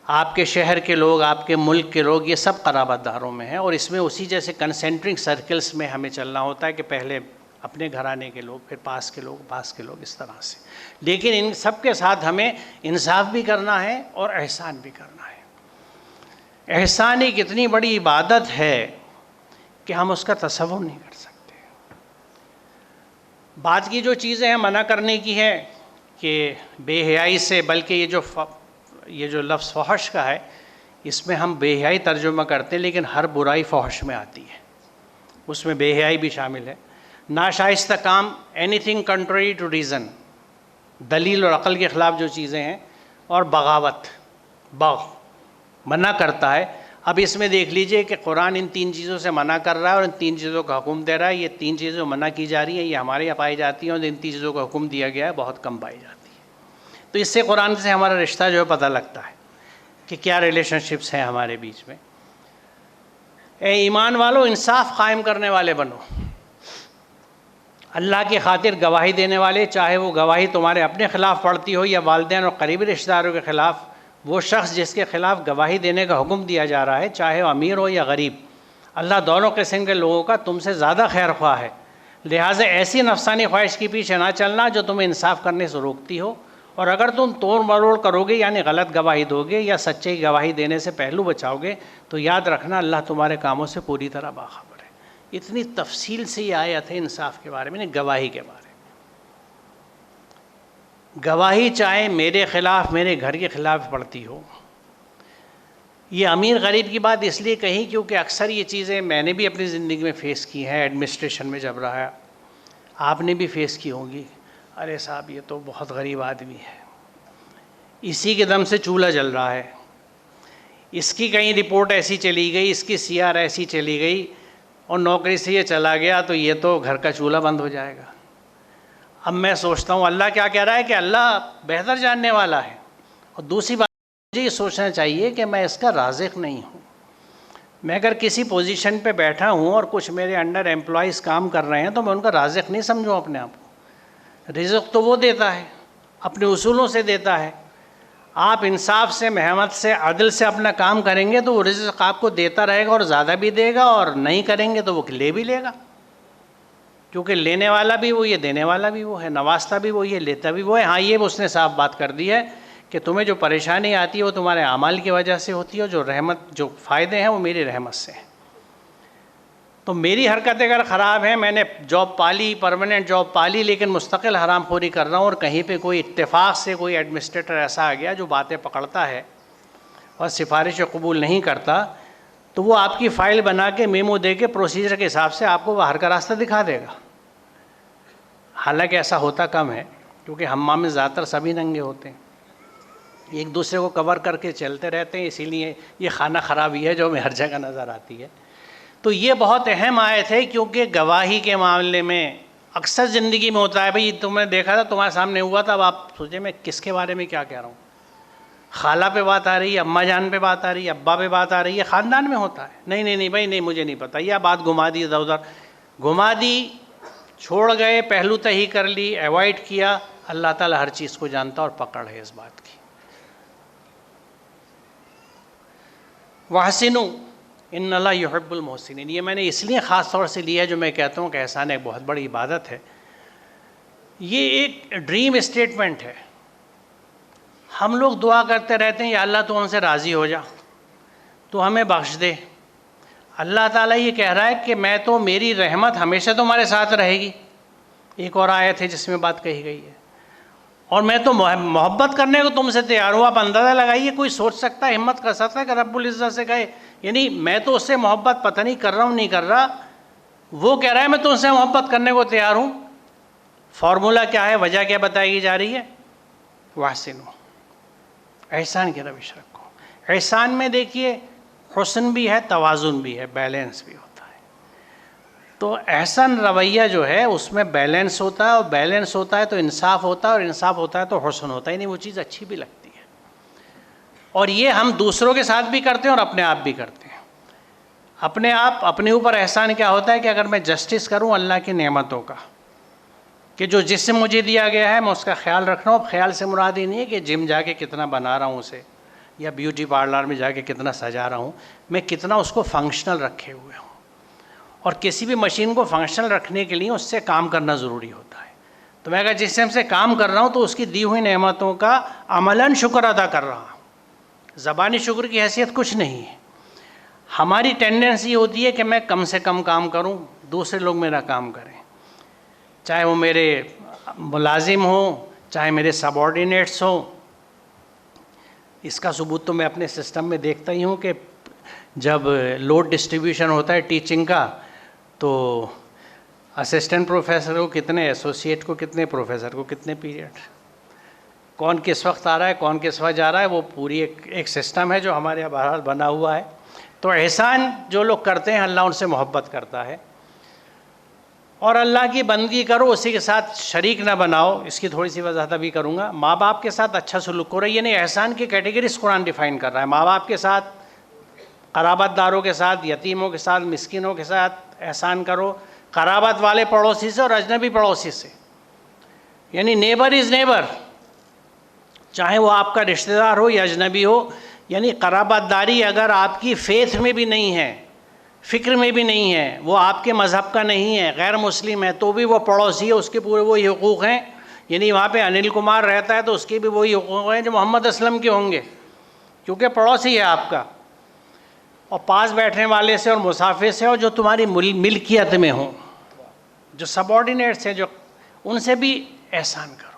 आपके शहर के लोग, आपके मुल्क के लोग, ये सब क़राबातदारों में हैं। और इसमें उसी जैसे कंसेंट्रिक सर्कल्स में हमें चलना होता है कि पहले अपने घराने के लोग, फिर पास के लोग, पास के लोग, इस तरह से। लेकिन इन सब के साथ हमें इंसाफ भी करना है और एहसान भी करना है। एहसान एक इतनी बड़ी इबादत है कि हम उसका तसव्वुर नहीं कर सकते। बात की जो चीज़ें हैं मना करने की है कि बेहयाई से, बल्कि ये जो लफ्ज़ फ़हश का है, इसमें हम बेहयाई तर्जुमा करते हैं, लेकिन हर बुराई फ़हश में आती है, उसमें बेहयाई भी शामिल है। नाशाइस्ता काम, एनीथिंग कंट्री टू रीज़न, दलील और अक़ल के ख़िलाफ़ जो चीज़ें हैं, और बगावत, मना करता है। अब इसमें देख लीजिए कि कुरान इन 3 चीज़ों से मना कर रहा है और इन 3 चीज़ों का हुक्म दे रहा है। ये 3 चीज़ें मना की जा रही हैं, ये हमारे यहाँ पाई जाती हैं, और इन 3 चीज़ों का हुक्म दिया गया है, बहुत कम पाई जाती है। तो इससे कुरान से हमारा रिश्ता जो है पता लगता है कि क्या रिलेशनशिप्स हैं हमारे बीच में। ए ईमान वालों, इंसाफ कायम करने वाले बनो, अल्लाह की खातिर गवाही देने वाले, चाहे वो गवाही तुम्हारे अपने ख़िलाफ़ पड़ती हो या वालिदैन और करीबी रिश्तेदारों के ख़िलाफ़। वो शख्स जिसके ख़िलाफ़ गवाही देने का हुक्म दिया जा रहा है, चाहे वो अमीर हो या गरीब, अल्लाह दोनों किस्म के लोगों का तुमसे ज़्यादा खैर ख्वाह है। लिहाजा ऐसी नफसानी ख्वाहिश के पीछे ना चलना जो तुम्हें इंसाफ करने से रोकती हो। और अगर तुम तोड़ मरोड़ करोगे, यानी गलत गवाही दोगे या सच्चे की गवाही देने से पहलू बचाओगे, तो याद रखना अल्लाह तुम्हारे कामों से पूरी तरह बाखबर है। इतनी तफसील से ये आयत है इंसाफ के बारे में, गवाही के बारे में। गवाही चाहे मेरे ख़िलाफ़, मेरे घर के ख़िलाफ़ पड़ती हो। ये अमीर गरीब की बात इसलिए कही क्योंकि अक्सर ये चीज़ें मैंने भी अपनी ज़िंदगी में फ़ेस की हैं, एडमिनिस्ट्रेशन में जब रहा है, आपने भी फ़ेस की होंगी। अरे साहब ये तो बहुत गरीब आदमी है, इसी के दम से चूल्हा जल रहा है, इसकी कहीं रिपोर्ट ऐसी चली गई, इसकी CR ऐसी चली गई और नौकरी से ये चला गया, तो ये तो घर का चूल्हा बंद हो जाएगा। अब मैं सोचता हूँ अल्लाह क्या कह रहा है कि अल्लाह बेहतर जानने वाला है। और दूसरी बात मुझे ये सोचना चाहिए कि मैं इसका राज़िक़ नहीं हूँ। मैं अगर किसी पोजीशन पे बैठा हूँ और कुछ मेरे अंडर एम्प्लॉइज़ काम कर रहे हैं, तो मैं उनका राज़िक़ नहीं समझूँ अपने आप को। रिज़्क़ तो वो देता है, अपने उसूलों से देता है। आप इंसाफ से, मेहनत से, अदल से अपना काम करेंगे तो वो रिज़्क़ आपको देता रहेगा और ज़्यादा भी देगा, और नहीं करेंगे तो वो ले भी लेगा, क्योंकि लेने वाला भी वो, ये देने वाला भी वो है, नवाजता भी वो, ये लेता भी वो है। हाँ, ये उसने साफ बात कर दी है कि तुम्हें जो परेशानी आती है वो तुम्हारे अमाल की वजह से होती है, और जो रहमत, जो फ़ायदे हैं वो मेरी रहमत से हैं। तो मेरी हरकतें अगर ख़राब हैं, मैंने जॉब पाली, परमानेंट जॉब पाली, लेकिन मुस्तकिल हराम खोरी कर रहा हूँ, और कहीं पे कोई इत्तेफाक से कोई एडमिनिस्ट्रेटर ऐसा आ गया जो बातें पकड़ता है और सिफारिश कबूल नहीं करता, तो वो आपकी फ़ाइल बना के मेमो दे के प्रोसीजर के हिसाब से आपको बाहर का रास्ता दिखा देगा। हालांकि ऐसा होता कम है, क्योंकि हम्माम में ज़्यादातर सभी नंगे होते हैं, एक दूसरे को कवर करके चलते रहते हैं, इसीलिए ये खाना ख़राबी है जो हमें हर जगह नज़र आती है। तो ये बहुत अहम आयत है, क्योंकि गवाही के मामले में अक्सर ज़िंदगी में होता है, भाई तुमने देखा था, तुम्हारे सामने हुआ था, अब आप सोचे मैं किसके बारे में क्या कह रहा हूँ। खाला पे बात आ रही है, अम्मा जान पे बात आ रही है, अब्बा पे बात आ रही है, ख़ानदान में होता है। नहीं नहीं नहीं भाई नहीं, मुझे नहीं पता, यह बात घुमा दी इधर उधर, घुमा दी, छोड़ गए, पहलू तही कर ली, अवॉइड किया। अल्लाह ताला हर चीज़ को जानता और पकड़ है इस बात की। वहसिनु इन्नल्लाह युहिब्बुल मुहसिनीन, ये मैंने इसलिए ख़ास तौर से लिया है, जो मैं कहता हूँ कि एहसान एक बहुत बड़ी इबादत है। ये एक ड्रीम स्टेटमेंट है। हम लोग दुआ करते रहते हैं, या अल्लाह तो हमसे राज़ी हो जा, तो हमें बख्श दे। अल्लाह ताला ये कह रहा है कि मैं तो, मेरी रहमत हमेशा तुम्हारे साथ रहेगी। एक और आयत है जिसमें बात कही गई है, और मैं तो मोहब्बत करने को तुमसे तैयार हूँ। आप अंदाज़ा लगाइए, कोई सोच सकता है, हिम्मत कर सकता है कि रब्बुल इज़्ज़त से कहे, यानी मैं तो उससे मोहब्बत पता नहीं कर रहा हूँ, नहीं कर रहा, वो कह रहा है मैं तुमसे मोहब्बत करने को तैयार हूँ। फार्मूला क्या है, वजह क्या बताई जा रही है? वाहसिनु, एहसान की रविश रखो। एहसान में देखिए हुस्न भी है, तवाज़ुन भी है, बैलेंस भी होता है। तो एहसान रवैया जो है उसमें बैलेंस होता है, और बैलेंस होता है तो इंसाफ होता है, और इंसाफ होता है तो हुस्न होता है, नहीं वो चीज़ अच्छी भी लगती है। और ये हम दूसरों के साथ भी करते हैं और अपने आप भी करते हैं। अपने आप, अपने ऊपर एहसान क्या होता है कि अगर मैं जस्टिस करूं अल्लाह की नेमतों का, कि जो जिस्म मुझे दिया गया है मैं उसका ख्याल रख रहा हूँ। ख्याल से मुराद ही नहीं है कि जिम जाके कितना बना रहा हूँ उसे, या ब्यूटी पार्लर में जाके कितना सजा रहा हूँ, मैं कितना उसको फंक्शनल रखे हुए हूँ। और किसी भी मशीन को फंक्शनल रखने के लिए उससे काम करना ज़रूरी होता है। तो मैं अगर जिसम से काम कर रहा हूँ तो उसकी दी हुई नेमतों का अमलन शुक्र अदा कर रहा हूँ। ज़बानी शुक्र की हैसियत कुछ नहीं है। हमारी टेंडेंसी होती है कि मैं कम से कम काम करूं, दूसरे लोग मेरा काम करें, चाहे वो मेरे मुलाजिम हो, चाहे मेरे सबऑर्डिनेट्स हो। इसका सबूत तो मैं अपने सिस्टम में देखता ही हूँ कि जब लोड डिस्ट्रीब्यूशन होता है टीचिंग का, तो असिस्टेंट प्रोफेसर को कितने, एसोसिएट को कितने, प्रोफेसर को कितने पीरियड, कौन किस वक्त आ रहा है, कौन किस वक्त जा रहा है, वो पूरी एक सिस्टम है जो हमारे यहाँ बहरहाल बना हुआ है। तो एहसान जो लोग करते हैं अल्लाह उनसे मोहब्बत करता है। और अल्लाह की बंदगी करो, उसी के साथ शरीक ना बनाओ। इसकी थोड़ी सी वजाहत भी करूँगा। माँ बाप के साथ अच्छा सलूक करो, ये नहीं, एहसान की कैटेगरीज कुरान डिफ़ाइन कर रहा है। माँ बाप के साथ, क़राबतदारों के साथ, यतीमों के साथ, मिस्किनों के साथ एहसान करो, क़राबत वाले पड़ोसी से और अजनबी पड़ोसी से, यानी नेबर इज़ नेबर, चाहे वो आपका रिश्तेदार हो या अजनबी हो। यानी क़राबतदारी अगर आपकी फ़ेथ में भी नहीं है, फ़िक्र में भी नहीं है, वो आपके मज़हब का नहीं है, गैर मुस्लिम है, तो भी वो पड़ोसी है, उसके पूरे वही हुकूक़ हैं। यानी वहाँ पे अनिल कुमार रहता है तो उसके भी वही हुकूक़ हैं जो मोहम्मद असलम के होंगे, क्योंकि पड़ोसी है आपका। और पास बैठने वाले से और मुसाफिर से, और जो तुम्हारी मिल्कियत में हो, जो सबऑर्डिनेट्स हैं, जो उनसे भी एहसान करो।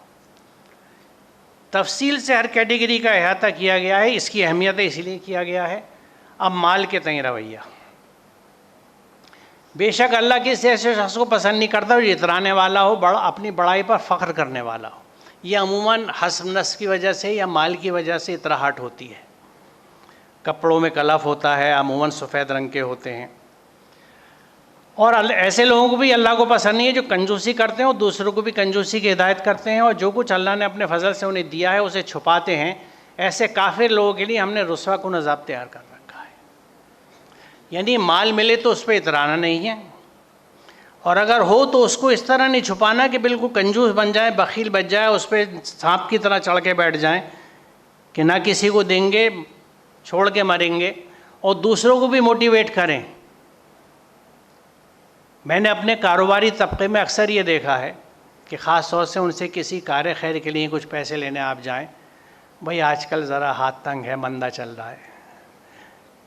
तफसील से हर कैटेगरी का अहाता किया गया है। इसकी अहमियत इसीलिए किया गया है। अब माल के तय रवैया, बेशक अल्लाह किसी ऐसे शख्स को पसंद नहीं करता जो इतराने वाला हो, अपनी बड़ाई पर फ़ख्र करने वाला हो। यह अमूमन हस्ब नस्ब की वजह से या माल की वजह से इतराहट होती है। कपड़ों में कलफ होता है, अमूमन सफ़ेद रंग के होते हैं। और ऐसे लोगों को भी अल्लाह को पसंद नहीं है जो कंजूसी करते हैं और दूसरों को भी कंजूसी की हिदायत करते हैं, और जो कुछ अल्लाह ने अपने फजल से उन्हें दिया है उसे छुपाते हैं। ऐसे काफिर लोगों के लिए हमने रुस्वा को नज़ाब तैयार कर रखा है। यानी माल मिले तो उस पर इतराना नहीं है, और अगर हो तो उसको इस तरह नहीं छुपाना कि बिल्कुल कंजूस बन जाए, बखील बच जाए, उस पर सांप की तरह चढ़ के बैठ जाएँ। कि ना किसी को देंगे, छोड़ के मरेंगे, और दूसरों को भी मोटिवेट करें। मैंने अपने कारोबारी तबके में अक्सर ये देखा है कि ख़ास तौर से उनसे किसी कार्य खैर के लिए कुछ पैसे लेने आप जाएं, भाई आजकल ज़रा हाथ तंग है, मंदा चल रहा है,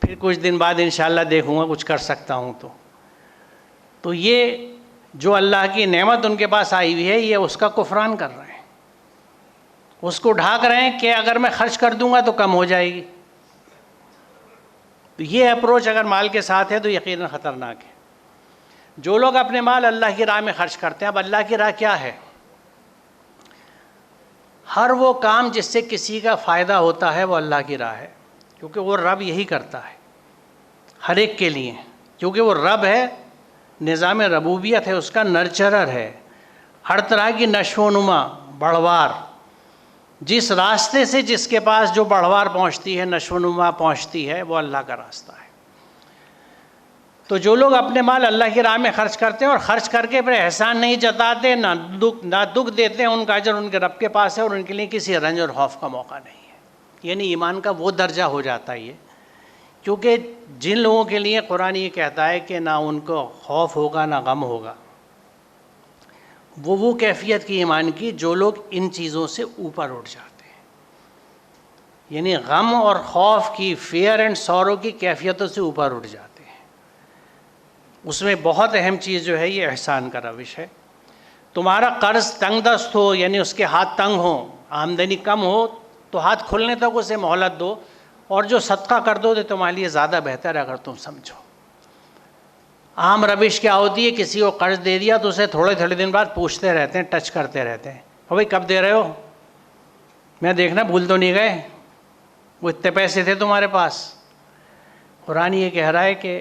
फिर कुछ दिन बाद इंशाल्लाह देखूंगा कुछ कर सकता हूँ। तो ये जो अल्लाह की नेमत उनके पास आई हुई है, ये उसका कुफरान कर रहे हैं, उसको ढाक रहे हैं कि अगर मैं खर्च कर दूंगा तो कम हो जाएगी। तो ये अप्रोच अगर माल के साथ है तो यकीनन ख़तरनाक है। जो लोग अपने माल अल्लाह की राह में खर्च करते हैं, अब अल्लाह की राह क्या है? हर वो काम जिससे किसी का फ़ायदा होता है वो अल्लाह की राह है, क्योंकि वो रब यही करता है हर एक के लिए, क्योंकि वो रब है, निज़ाम रबूबियत है, उसका नर्चरर है। हर तरह की नशोनुमा, बढ़वार, जिस रास्ते से जिसके पास जो बढ़वार पहुंचती है, नशोनुमा पहुंचती है, वो अल्लाह का रास्ता है। तो जो लोग अपने माल अल्लाह की राह में खर्च करते हैं और खर्च करके फिर एहसान नहीं जताते, ना दुख देते हैं, उनका अजर उनके रब के पास है और उनके लिए किसी रंज और खौफ का मौका नहीं है। यानी ईमान का वो दर्जा हो जाता है ये, क्योंकि जिन लोगों के लिए कुरान ये कहता है कि ना उनको खौफ होगा ना गम होगा, वो कैफियत की ईमान की जो लोग इन चीज़ों से ऊपर उठ जाते हैं। यानी गम और खौफ की, फियर एंड सौरो की कैफियतों से ऊपर उठ जाते हैं। उसमें बहुत अहम चीज़ जो है ये एहसान का रविश है। तुम्हारा कर्ज तंग दस्त हो, यानी उसके हाथ तंग हो, आमदनी कम हो, तो हाथ खुलने तक उसे मोहलत दो, और जो सदका कर दो तो तुम्हारे लिए ज़्यादा बेहतर है अगर तुम समझो। आम रविश क्या होती है, किसी को कर्ज दे दिया तो उसे थोड़े थोड़े दिन बाद पूछते रहते हैं, टच करते रहते हैं, भाई कब दे रहे हो, मैं देखना भूल तो नहीं गए, वो इतने पैसे थे तुम्हारे पास। कुरान ये कह रहा है कि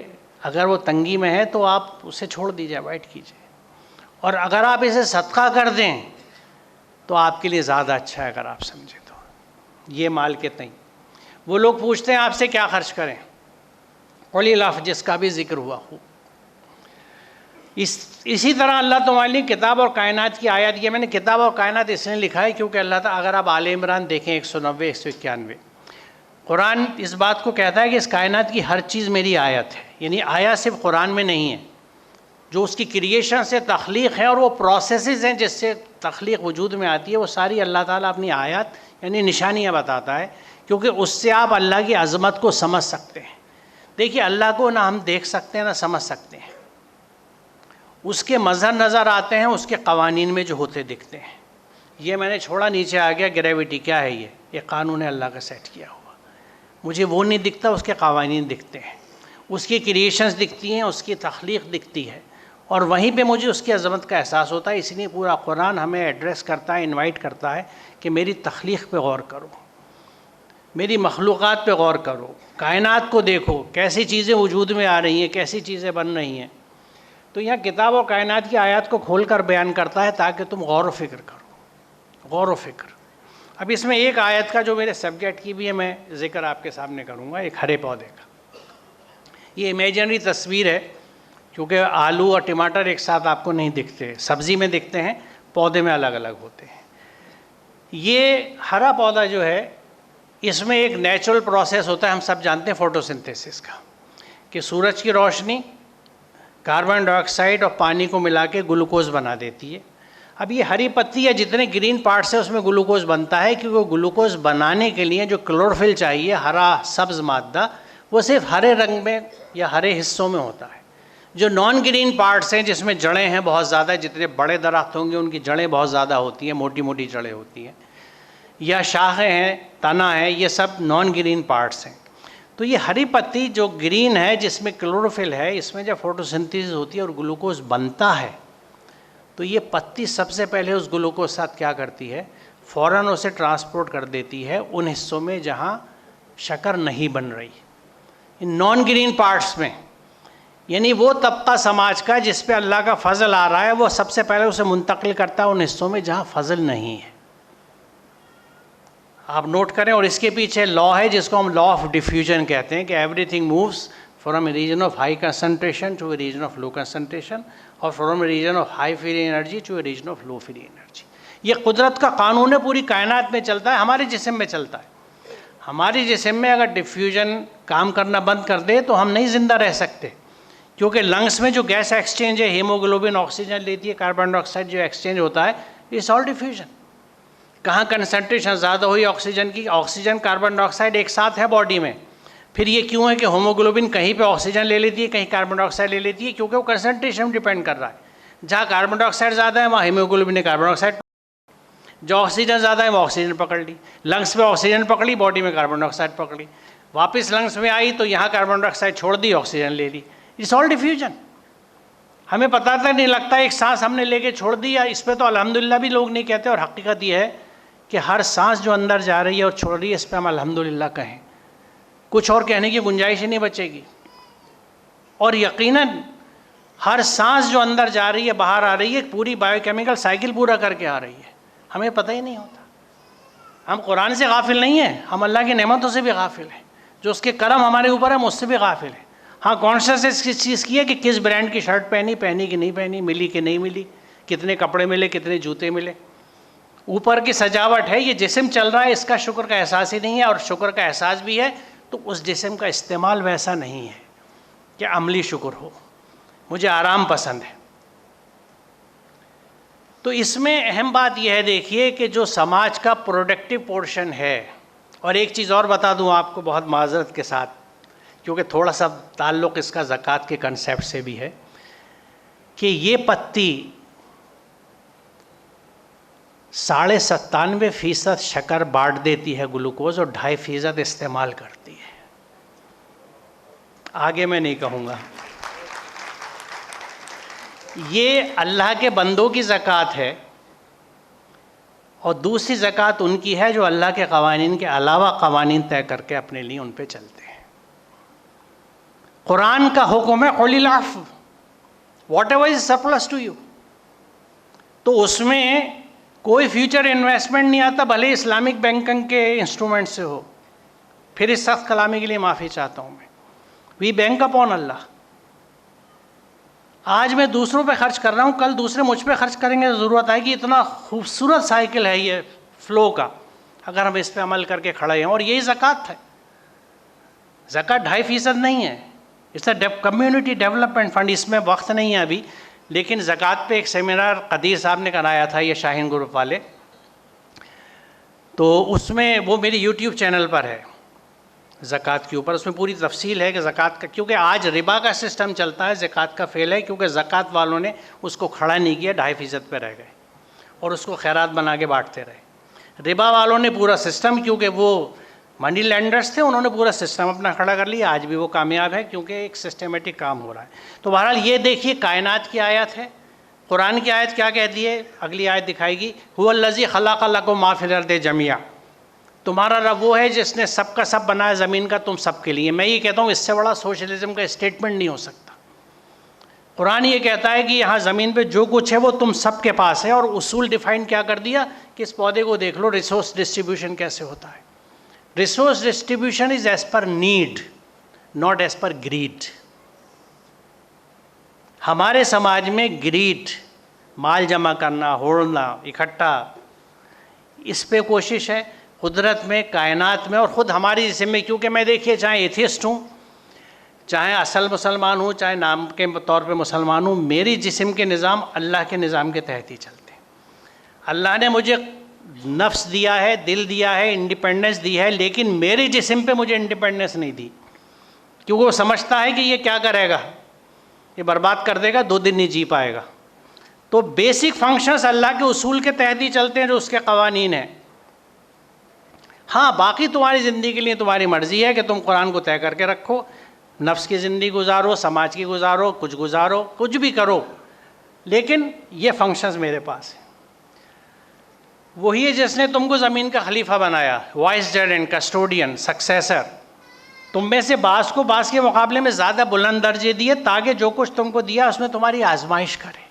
अगर वो तंगी में है तो आप उसे छोड़ दीजिए, अवॉइड कीजिए, और अगर आप इसे सदका कर दें तो आपके लिए ज़्यादा अच्छा है अगर आप समझें तो। ये माल के तई वो लोग पूछते हैं आपसे क्या खर्च करें, कौली लाफ, जिसका भी जिक्र हुआ हो। इसी तरह अल्लाह तुम्हारे लिए किताब और कायनात की आयत, ये मैंने किताब और कायनात इसलिए लिखा है क्योंकि अल्लाह ताला, अगर आप आले इमरान देखें 190 191, कुरान इस बात को कहता है कि इस कायनात की हर चीज़ मेरी आयत है। यानी आयत सिर्फ कुरान में नहीं है, जो उसकी क्रिएशन से तख्लीक है और वो प्रोसेसेस हैं जिससे तख्लीक वजूद में आती है, वो सारी अल्लाह ताला अपनी आयत यानी निशानियाँ बताता है, क्योंकि उससे आप अल्लाह की अज़मत को समझ सकते हैं। देखिए, अल्लाह को ना हम देख सकते हैं ना समझ सकते हैं, उसके मज़हर नज़र आते हैं, उसके कवानीन में जो होते दिखते हैं। ये मैंने छोड़ा, नीचे आ गया ग्रेविटी, क्या है ये कानून है अल्लाह का सेट किया हुआ, मुझे वो नहीं दिखता, उसके कवानीन दिखते हैं, उसकी क्रिएशंस दिखती हैं, उसकी तख्लीक दिखती है, और वहीं पे मुझे उसकी अज़मत का एहसास होता है। इसलिए पूरा कुरान हमें एड्रेस करता है, इनवाइट करता है कि मेरी तख्लीक पे गौर करो, मेरी मखलूक़ात पे गौर करो, कायनात को देखो, कैसी चीज़ें वजूद में आ रही हैं, कैसी चीज़ें बन रही हैं। तो यहाँ किताब और कायनात की आयत को खोल कर बयान करता है ताकि तुम गौर व फिक्र करो, गौर व फिक्र। अब इसमें एक आयत का जो मेरे सब्जेक्ट की भी है, मैं ज़िक्र आपके सामने करूँगा, एक हरे पौधे का। ये इमेजिनरी तस्वीर है, क्योंकि आलू और टमाटर एक साथ आपको नहीं दिखते, सब्ज़ी में दिखते हैं, पौधे में अलग अलग होते हैं। ये हरा पौधा जो है, इसमें एक नेचुरल प्रोसेस होता है, हम सब जानते हैं फोटोसिंथेसिस का, कि सूरज की रोशनी कार्बन डाइऑक्साइड और पानी को मिला के ग्लूकोज बना देती है। अब ये हरी पत्ती या जितने ग्रीन पार्ट्स है उसमें ग्लूकोज बनता है, क्योंकि ग्लूकोज बनाने के लिए जो क्लोरोफिल चाहिए, हरा सब्ज़ मादा, वो सिर्फ हरे रंग में या हरे हिस्सों में होता है। जो नॉन ग्रीन पार्ट्स हैं, जिसमें जड़ें हैं बहुत ज़्यादा, जितने बड़े दरख्त होंगे उनकी जड़ें बहुत ज़्यादा होती हैं, मोटी मोटी जड़ें होती हैं, या शाखें हैं, तना है, ये सब नॉन ग्रीन पार्ट्स हैं। तो ये हरी पत्ती जो ग्रीन है, जिसमें क्लोरोफिल है, इसमें जब फोटोसिंथेसिस होती है और ग्लूकोज बनता है, तो ये पत्ती सबसे पहले उस ग्लूकोज साथ क्या करती है, फ़ौरन उसे ट्रांसपोर्ट कर देती है उन हिस्सों में जहाँ शक्कर नहीं बन रही, इन नॉन ग्रीन पार्ट्स में। यानी वो तबका समाज का जिस पे अल्लाह का फजल आ रहा है, वो सबसे पहले उसे मुंतकिल करता है उन हिस्सों में जहाँ फजल नहीं है। आप नोट करें, और इसके पीछे लॉ है जिसको हम लॉ ऑफ डिफ्यूजन कहते हैं, कि everything moves from a region of high concentration to a region of low concentration, और from a region of high free energy to a region of low free energy. ये कुदरत का कानून है, पूरी कायनात में चलता है, हमारे जिस्म में चलता है। हमारी जिस्म में अगर डिफ्यूजन काम करना बंद कर दे तो हम नहीं ज़िंदा रह सकते, क्योंकि लंग्स में जो गैस एक्सचेंज है, हीमोग्लोबिन ऑक्सीजन लेती है, कार्बन डाइऑक्साइड जो एक्सचेंज होता है, इट्स ऑल डिफ्यूजन। कहाँ कंसंट्रेशन ज़्यादा हुई ऑक्सीजन की, ऑक्सीजन कार्बन डाइऑक्साइड एक साथ है बॉडी में, फिर ये क्यों है कि हीमोग्लोबिन कहीं पे ऑक्सीजन ले लेती है, कहीं कार्बन डाइऑक्साइड ले लेती है, क्योंकि वो कंसंट्रेशन डिपेंड कर रहा है। जहाँ कार्बन डाइऑक्साइड ज़्यादा है वहाँ हीमोग्लोबिन ने कार्बन डाइऑक्साइड, जो ऑक्सीजन ज़्यादा है वो ऑक्सीजन पकड़ ली, लंग्स पे ऑक्सीजन पकड़ी, बॉडी में कार्बन डाइऑक्साइड पकड़ी, वापस लंग्स में आई तो यहाँ कार्बन डाइऑक्साइड छोड़ दी, ऑक्सीजन ले ली। It's all diffusion. हमें पता तक नहीं लगता एक सांस हमने लेके छोड़ दी, या इस पर तो अल्हम्दुलिल्लाह भी लोग नहीं कहते, और हकीकत ये है कि हर सांस जो अंदर जा रही है और छोड़ रही है, इस पर हम अल्हम्दुलिल्लाह कहें, कुछ और कहने की गुंजाइश ही नहीं बचेगी। और यकीनन हर सांस जो अंदर जा रही है, बाहर आ रही है, पूरी बायोकेमिकल साइकिल पूरा करके आ रही है, हमें पता ही नहीं होता। हम कुरान से गाफिल नहीं हैं, हम अल्लाह की नेमतों से भी गाफिल हैं, जो उसके करम हमारे ऊपर है मुझसे भी गाफिल है। हाँ, कॉन्शियसनेस किस चीज़ की है कि किस ब्रांड की शर्ट पहनी, पहनी कि नहीं पहनी, मिली कि नहीं मिली, कितने कपड़े मिले, कितने जूते मिले, ऊपर की सजावट है, ये जिस्म चल रहा है, इसका शुक्र का एहसास ही नहीं है। और शुक्र का एहसास भी है तो उस जिस्म का इस्तेमाल वैसा नहीं है कि अमली शुक्र हो। मुझे आराम पसंद है। तो इसमें अहम बात यह है, देखिए कि जो समाज का प्रोडक्टिव पोर्शन है, और एक चीज़ और बता दूं आपको बहुत माजरत के साथ, क्योंकि थोड़ा सा ताल्लुक़ इसका ज़कात के कंसेप्ट से भी है, कि ये पत्ती 97.5% शक्कर बांट देती है, ग्लूकोज, और 2.5% इस्तेमाल करती है। आगे मैं नहीं कहूँगा। ये अल्लाह के बंदों की ज़कात है, और दूसरी ज़कात उनकी है जो अल्लाह के क़वानीन के अलावा क़वानीन तय करके अपने लिए उन पे चलते हैं। कुरान का हुक्म है क़ुलिल अफ़्व, whatever is surplus to you, तो उसमें कोई फ्यूचर इन्वेस्टमेंट नहीं आता, भले इस्लामिक बैंकिंग के इंस्ट्रूमेंट से हो। फिर इस सख्त कलामी के लिए माफ़ी चाहता हूँ मैं। वी बैंक अपॉन अल्लाह। आज मैं दूसरों पे खर्च कर रहा हूँ, कल दूसरे मुझ पे खर्च करेंगे, तो ज़रूरत आएगी। इतना खूबसूरत साइकिल है ये फ़्लो का, अगर हम इस पे अमल करके खड़े हैं। और यही ज़कात है। ज़कात 2.5% नहीं है, it's a community development fund. इसमें वक्त नहीं है अभी, लेकिन ज़कात पे एक सेमिनार कदीर साहब ने कराया था, ये शाहीन ग्रुप वाले, तो उसमें वो मेरी यूट्यूब चैनल पर है ज़कात के ऊपर, उसमें पूरी तफसील है कि ज़कात का, क्योंकि आज रिबा का सिस्टम चलता है, ज़कात का फेल है, क्योंकि ज़कात वालों ने उसको खड़ा नहीं किया, 2.5% पे रह गए और उसको खैरात बना के बांटते रहे। रिबा वालों ने पूरा सिस्टम, क्योंकि वो मनी लेंडर्स थे, उन्होंने पूरा सिस्टम अपना खड़ा कर लिया। आज भी वो कामयाब है, क्योंकि एक सिस्टमेटिक काम हो रहा है। तो बहरहाल ये देखिए, कायनात की आयत है, कुरान की आयत क्या कहती है, अगली आयत दिखाएगी, हुवल्लज़ी खलक़ लकुम मा फ़िल अर्दि जमीआ, तुम्हारा रब वो है जिसने सब का सब बनाया ज़मीन का तुम सब के लिए। मैं ये कहता हूँ, इससे बड़ा सोशलिज्म का स्टेटमेंट नहीं हो सकता। कुरान ये कहता है कि यहाँ ज़मीन पे जो कुछ है वो तुम सब के पास है, और उसूल डिफ़ाइन क्या कर दिया कि इस पौधे को देख लो, रिसोर्स डिस्ट्रीब्यूशन कैसे होता है। Resource distribution is as per need, not as per greed. हमारे समाज में ग्रीड, माल जमा करना, होड़ना, इकट्ठा, इस पे कोशिश है। कुदरत में, कायनात में, और ख़ुद हमारी जिस्म में, क्योंकि मैं देखिए चाहे एथियस्ट हूँ, चाहे असल मुसलमान हूँ, चाहे नाम के तौर पे मुसलमान हूँ, मेरी जिस्म के निज़ाम अल्लाह के निज़ाम के तहत ही चलते हैं। अल्लाह ने मुझे नफ्स दिया है, दिल दिया है, इंडिपेंडेंस दी है, लेकिन मेरी जिस्म पे मुझे इंडिपेंडेंस नहीं दी, क्योंकि वो समझता है कि ये क्या करेगा, ये बर्बाद कर देगा, 2 दिन नहीं जी पाएगा। तो बेसिक फंक्शंस अल्लाह के उसूल के तहत ही चलते हैं, जो उसके क़वानीन हैं। हाँ, बाकी तुम्हारी ज़िंदगी के लिए तुम्हारी मर्ज़ी है कि तुम कुरान को तय करके रखो, नफ्स की ज़िंदगी गुजारो, समाज की गुजारो, कुछ भी करो, लेकिन ये फंक्शंस मेरे पास हैं। वही है जिसने तुमको ज़मीन का खलीफा बनाया, वाइसडर एंड कस्टोडियन, सक्सेसर। तुम में से बास को बास के मुकाबले में ज़्यादा बुलंद दर्जे दिए, ताकि जो कुछ तुमको दिया उसमें तुम्हारी आजमाइश करे।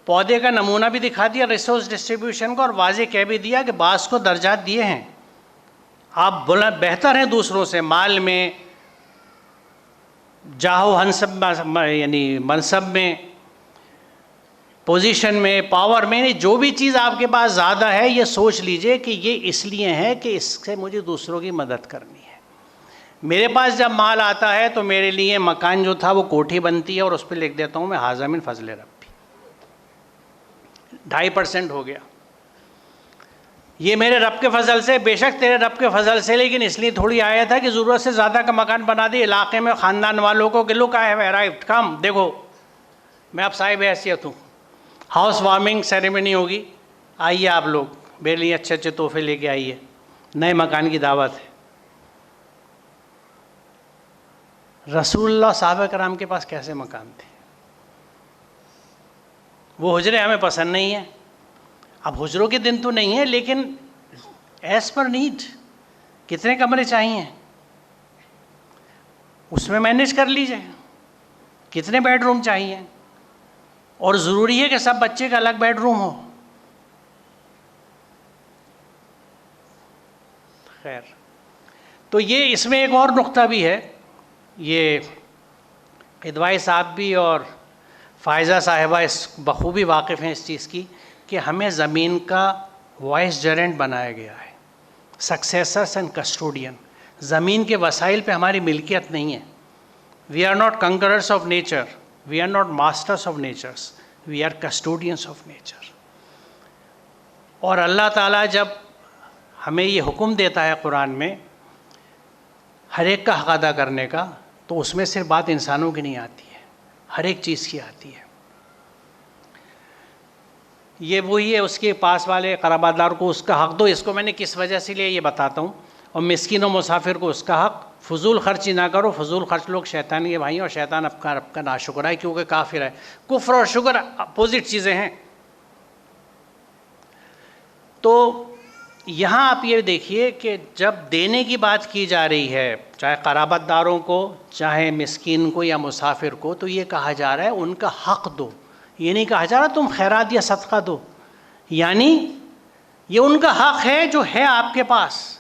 पौधे का नमूना भी दिखा दिया रिसोर्स डिस्ट्रीब्यूशन को, और वाज़े कह भी दिया कि बास को दर्जात दिए हैं, आप बेहतर हैं दूसरों से, माल में, जाहो हंसब, यानी मनसब में, पोजीशन में, पावर में, जो भी चीज़ आपके पास ज़्यादा है, ये सोच लीजिए कि ये इसलिए है कि इससे मुझे दूसरों की मदद करनी है। मेरे पास जब माल आता है तो मेरे लिए मकान जो था वो कोठी बनती है और उस पर लिख देता हूँ मैं हाज़ा मिन फजल रब्बी, 2.5% हो गया। ये मेरे रब के फजल से, बेशक तेरे रब के फजल से, लेकिन इसलिए थोड़ी आया था कि ज़रूरत से ज़्यादा का मकान बना दिए इलाके में, ख़ानदान वालों को कि लुक आई हैव अराइव्ड, कम देखो मैं अब साहिब हैसियत हूँ, हाउस वार्मिंग सेरेमनी होगी, आइए आप लोग, मेरे लिए अच्छे अच्छे तोहफे लेके आइए, नए मकान की दावत है। रसूलुल्लाह साहबा कराम के पास कैसे मकान थे? वो हुजरे हमें पसंद नहीं है, अब हुजरों के दिन तो नहीं है, लेकिन एज पर नीड कितने कमरे चाहिए उसमें मैनेज कर लीजिए, कितने बेडरूम चाहिए, और ज़रूरी है कि सब बच्चे का अलग बेडरूम हो। खैर, तो ये इसमें एक और नुक्ता भी है, ये इदवाई साहब भी और फ़ायज़ा साहिबा इस बखूबी वाकिफ़ हैं इस चीज़ की कि हमें ज़मीन का वाइस जेरेंट बनाया गया है, सक्सेसर्स एंड कस्टोडियन। ज़मीन के वसाइल पे हमारी मिल्कियत नहीं है। We are not conquerors of nature, we are not masters of natures, we are custodians of nature. और अल्लाह ताला जब हमें ये हुक्म देता है कुरान में हर एक का हक़ अदा करने का, तो उसमें सिर्फ बात इंसानों की नहीं आती है, हर एक चीज़ की आती है। ये वही है, उसके पास वाले क़राबादार को उसका हक़ दो। इसको मैंने किस वजह से लिया ये बताता हूँ। और मिस्किन और मुसाफिर को उसका हक़, फजूल खर्ची ना करो, फजूल खर्च लोग शैतान के भाई, और शैतान आपका नाशुक्र है क्योंकि काफिर है। कुफ्र और शुक्र अपोजिट चीज़ें हैं। तो यहाँ आप ये देखिए कि जब देने की बात की जा रही है, चाहे क़राबातदारों को, चाहे मिस्किन को या मुसाफिर को, तो ये कहा जा रहा है उनका हक़ दो। ये नहीं कहा जा रहा तुम खैरात या सदका दो, यानी ये उनका हक़ है जो है आपके पास,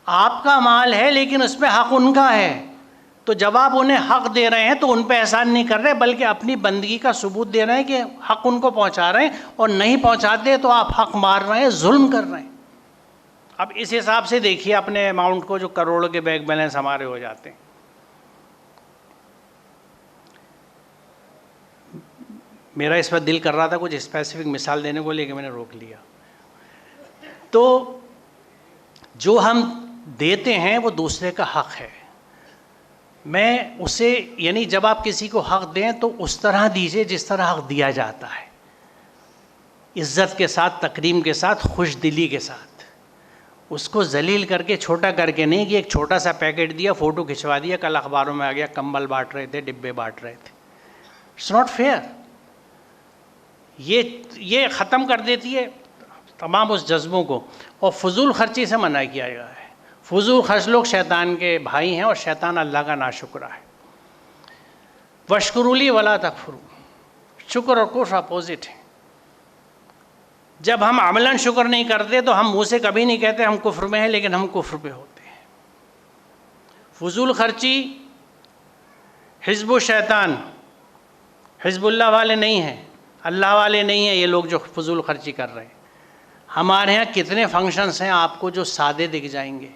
आपका माल है लेकिन उसमें हक़ उनका है। तो जब आप उन्हें हक़ दे रहे हैं तो उन पर एहसान नहीं कर रहे, बल्कि अपनी बंदगी का सबूत दे रहे हैं कि हक़ उनको पहुँचा रहे हैं, और नहीं पहुँचाते तो आप हक़ मार रहे हैं, जुल्म कर रहे हैं। अब इस हिसाब से देखिए अपने अमाउंट को, जो करोड़ों के बैंक बैलेंस हमारे हो जाते हैं। मेरा इस पर दिल कर रहा था कुछ स्पेसिफिक मिसाल देने को, लेकिन मैंने रोक लिया। तो जो हम देते हैं वो दूसरे का हक़ है। मैं उसे, यानी जब आप किसी को हक़ दें तो उस तरह दीजिए जिस तरह हक़ दिया जाता है, इज़्ज़त के साथ, तकरीम के साथ, खुश दिली के साथ। उसको जलील करके, छोटा करके नहीं कि एक छोटा सा पैकेट दिया, फ़ोटो खिंचवा दिया, कल अखबारों में आ गया कंबल बांट रहे थे, डिब्बे बांट रहे थे। It's not fair. ये ख़त्म कर देती है तमाम उस जज्बों को, और फजूल खर्ची से मना किया गया है। फजूल खर्च लोग शैतान के भाई हैं और शैतान अल्लाह का नाशुक्र है। वशकुरुली वला तकफुरू, शुक्र और कुफ्र अपोजिट है। जब हम अमलन शुक्र नहीं करते तो हम मुँह से कभी नहीं कहते हम कुफ्र में हैं, लेकिन हम कुफ्र पे होते हैं। फजूल खर्ची हिज़्बुश शैतान, हिज़्बुल्लाह वाले नहीं हैं, अल्लाह वाले नहीं हैं ये लोग जो फजूल खर्ची कर रहे हैं। हमारे यहाँ कितने फंक्शंस हैं आपको जो सादे दिख जाएंगे,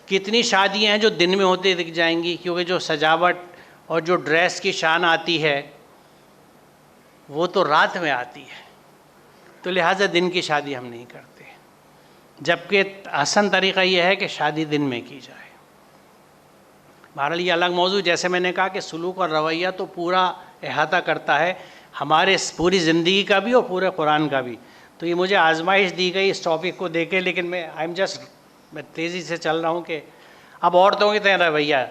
कितनी शादियाँ हैं जो दिन में होते दिख जाएंगी, क्योंकि जो सजावट और जो ड्रेस की शान आती है वो तो रात में आती है, तो लिहाजा दिन की शादी हम नहीं करते। जबकि आसान तरीक़ा यह है कि शादी दिन में की जाए। बहरहाल ये अलग मौजू, जैसे मैंने कहा कि सुलूक और रवैया तो पूरा अहाता करता है हमारे पूरी ज़िंदगी का भी और पूरे कुरान का भी। तो ये मुझे आजमाइश दी गई इस टॉपिक को देके, लेकिन मैं तेज़ी से चल रहा हूँ कि अब औरतों की तरह रवैया,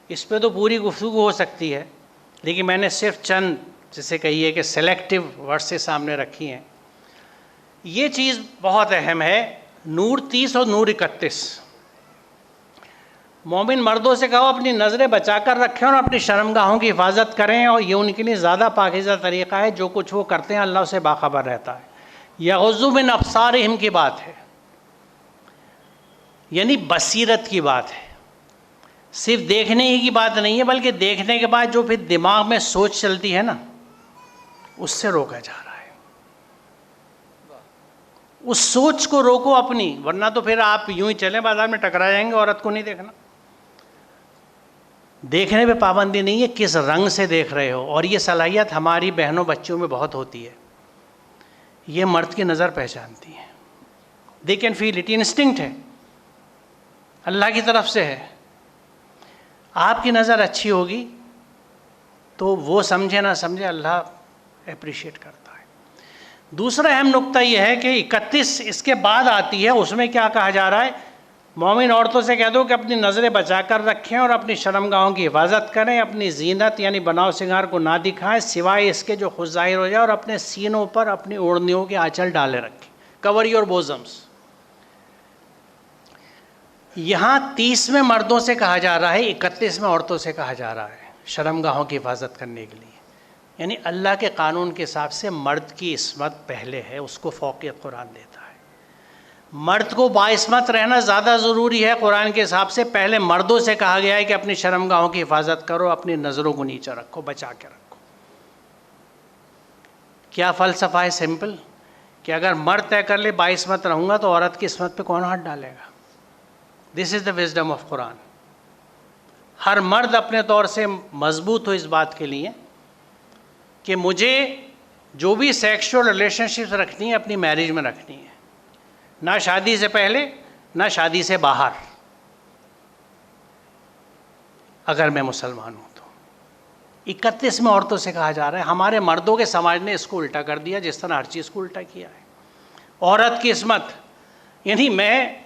इस पर तो पूरी गुफ्तगू हो सकती है, लेकिन मैंने सिर्फ चंद, जैसे कहिए कि सेलेक्टिव वर्सेस सामने रखी हैं। ये चीज़ बहुत अहम है। नूर 30 और नूर 31, मोमिन मर्दों से कहो अपनी नज़रें बचा कर रखें और अपनी शर्मगाहों की हिफाजत करें, और ये उनके लिए ज़्यादा पाकीज़ा तरीक़ा है। जो कुछ वो करते हैं अल्लाह से बाखबर रहता है। यग़ुज़्ज़ू मिन अब्सारिहिम की बात है, यानी बसीरत की बात है। सिर्फ देखने ही की बात नहीं है, बल्कि देखने के बाद जो फिर दिमाग में सोच चलती है ना, उससे रोका जा रहा है। उस सोच को रोको अपनी, वरना तो फिर आप यूं ही चलें बाजार में टकरा जाएंगे, औरत को नहीं देखना। देखने पे पाबंदी नहीं है, किस रंग से देख रहे हो। और ये सलाहियत हमारी बहनों बच्चों में बहुत होती है, ये मर्द की नज़र पहचानती है, they can feel it, instinct है, अल्लाह की तरफ से है। आपकी नज़र अच्छी होगी तो वो समझे ना समझे अल्लाह अप्रिशिएट करता है। दूसरा अहम नुक्ता यह है कि 31 इसके बाद आती है, उसमें क्या कहा जा रहा है, मोमिन औरतों से कह दो कि अपनी नज़रें बचा कर रखें और अपनी शर्मगाहों की हिफाजत करें, अपनी जीनत यानी बनाव सिंगार को ना दिखाएं सिवाय इसके जो खुद जाहिर हो जाए, और अपने सीनों पर अपनी ओढ़नियों के आंचल डाले रखें, कवर योर बोजम्स। यहाँ 30 में मर्दों से कहा जा रहा है, 31 में औरतों से कहा जा रहा है शर्मगाहों की हिफाजत करने के लिए। यानी अल्लाह के कानून के हिसाब से मर्द की इस्मत पहले है, उसको फौक़ियत कुरान देता है। मर्द को बाइस्मत रहना ज़्यादा ज़रूरी है कुरान के हिसाब से। पहले मर्दों से कहा गया है कि अपनी शर्मगाहों की हिफाजत करो, अपनी नज़रों को नीचे रखो, बचा के रखो। क्या फ़लसफ़ा है? सिंपल, कि अगर मर्द तय कर ले बाइस्मत रहूँगा तो औरत की इस्मत पे कौन हाथ डालेगा? This is the wisdom of Quran. हर मर्द अपने तौर से मजबूत हो इस बात के लिए कि मुझे जो भी सेक्सुअल रिलेशनशिप्स रखनी है अपनी मैरिज में रखनी है, ना शादी से पहले ना शादी से बाहर, अगर मैं मुसलमान हूँ तो। 31 में औरतों से कहा जा रहा है। हमारे मर्दों के समाज ने इसको उल्टा कर दिया, जिस तरह हर चीज़ को उल्टा किया है। औरत की इस्मत, यानी मैं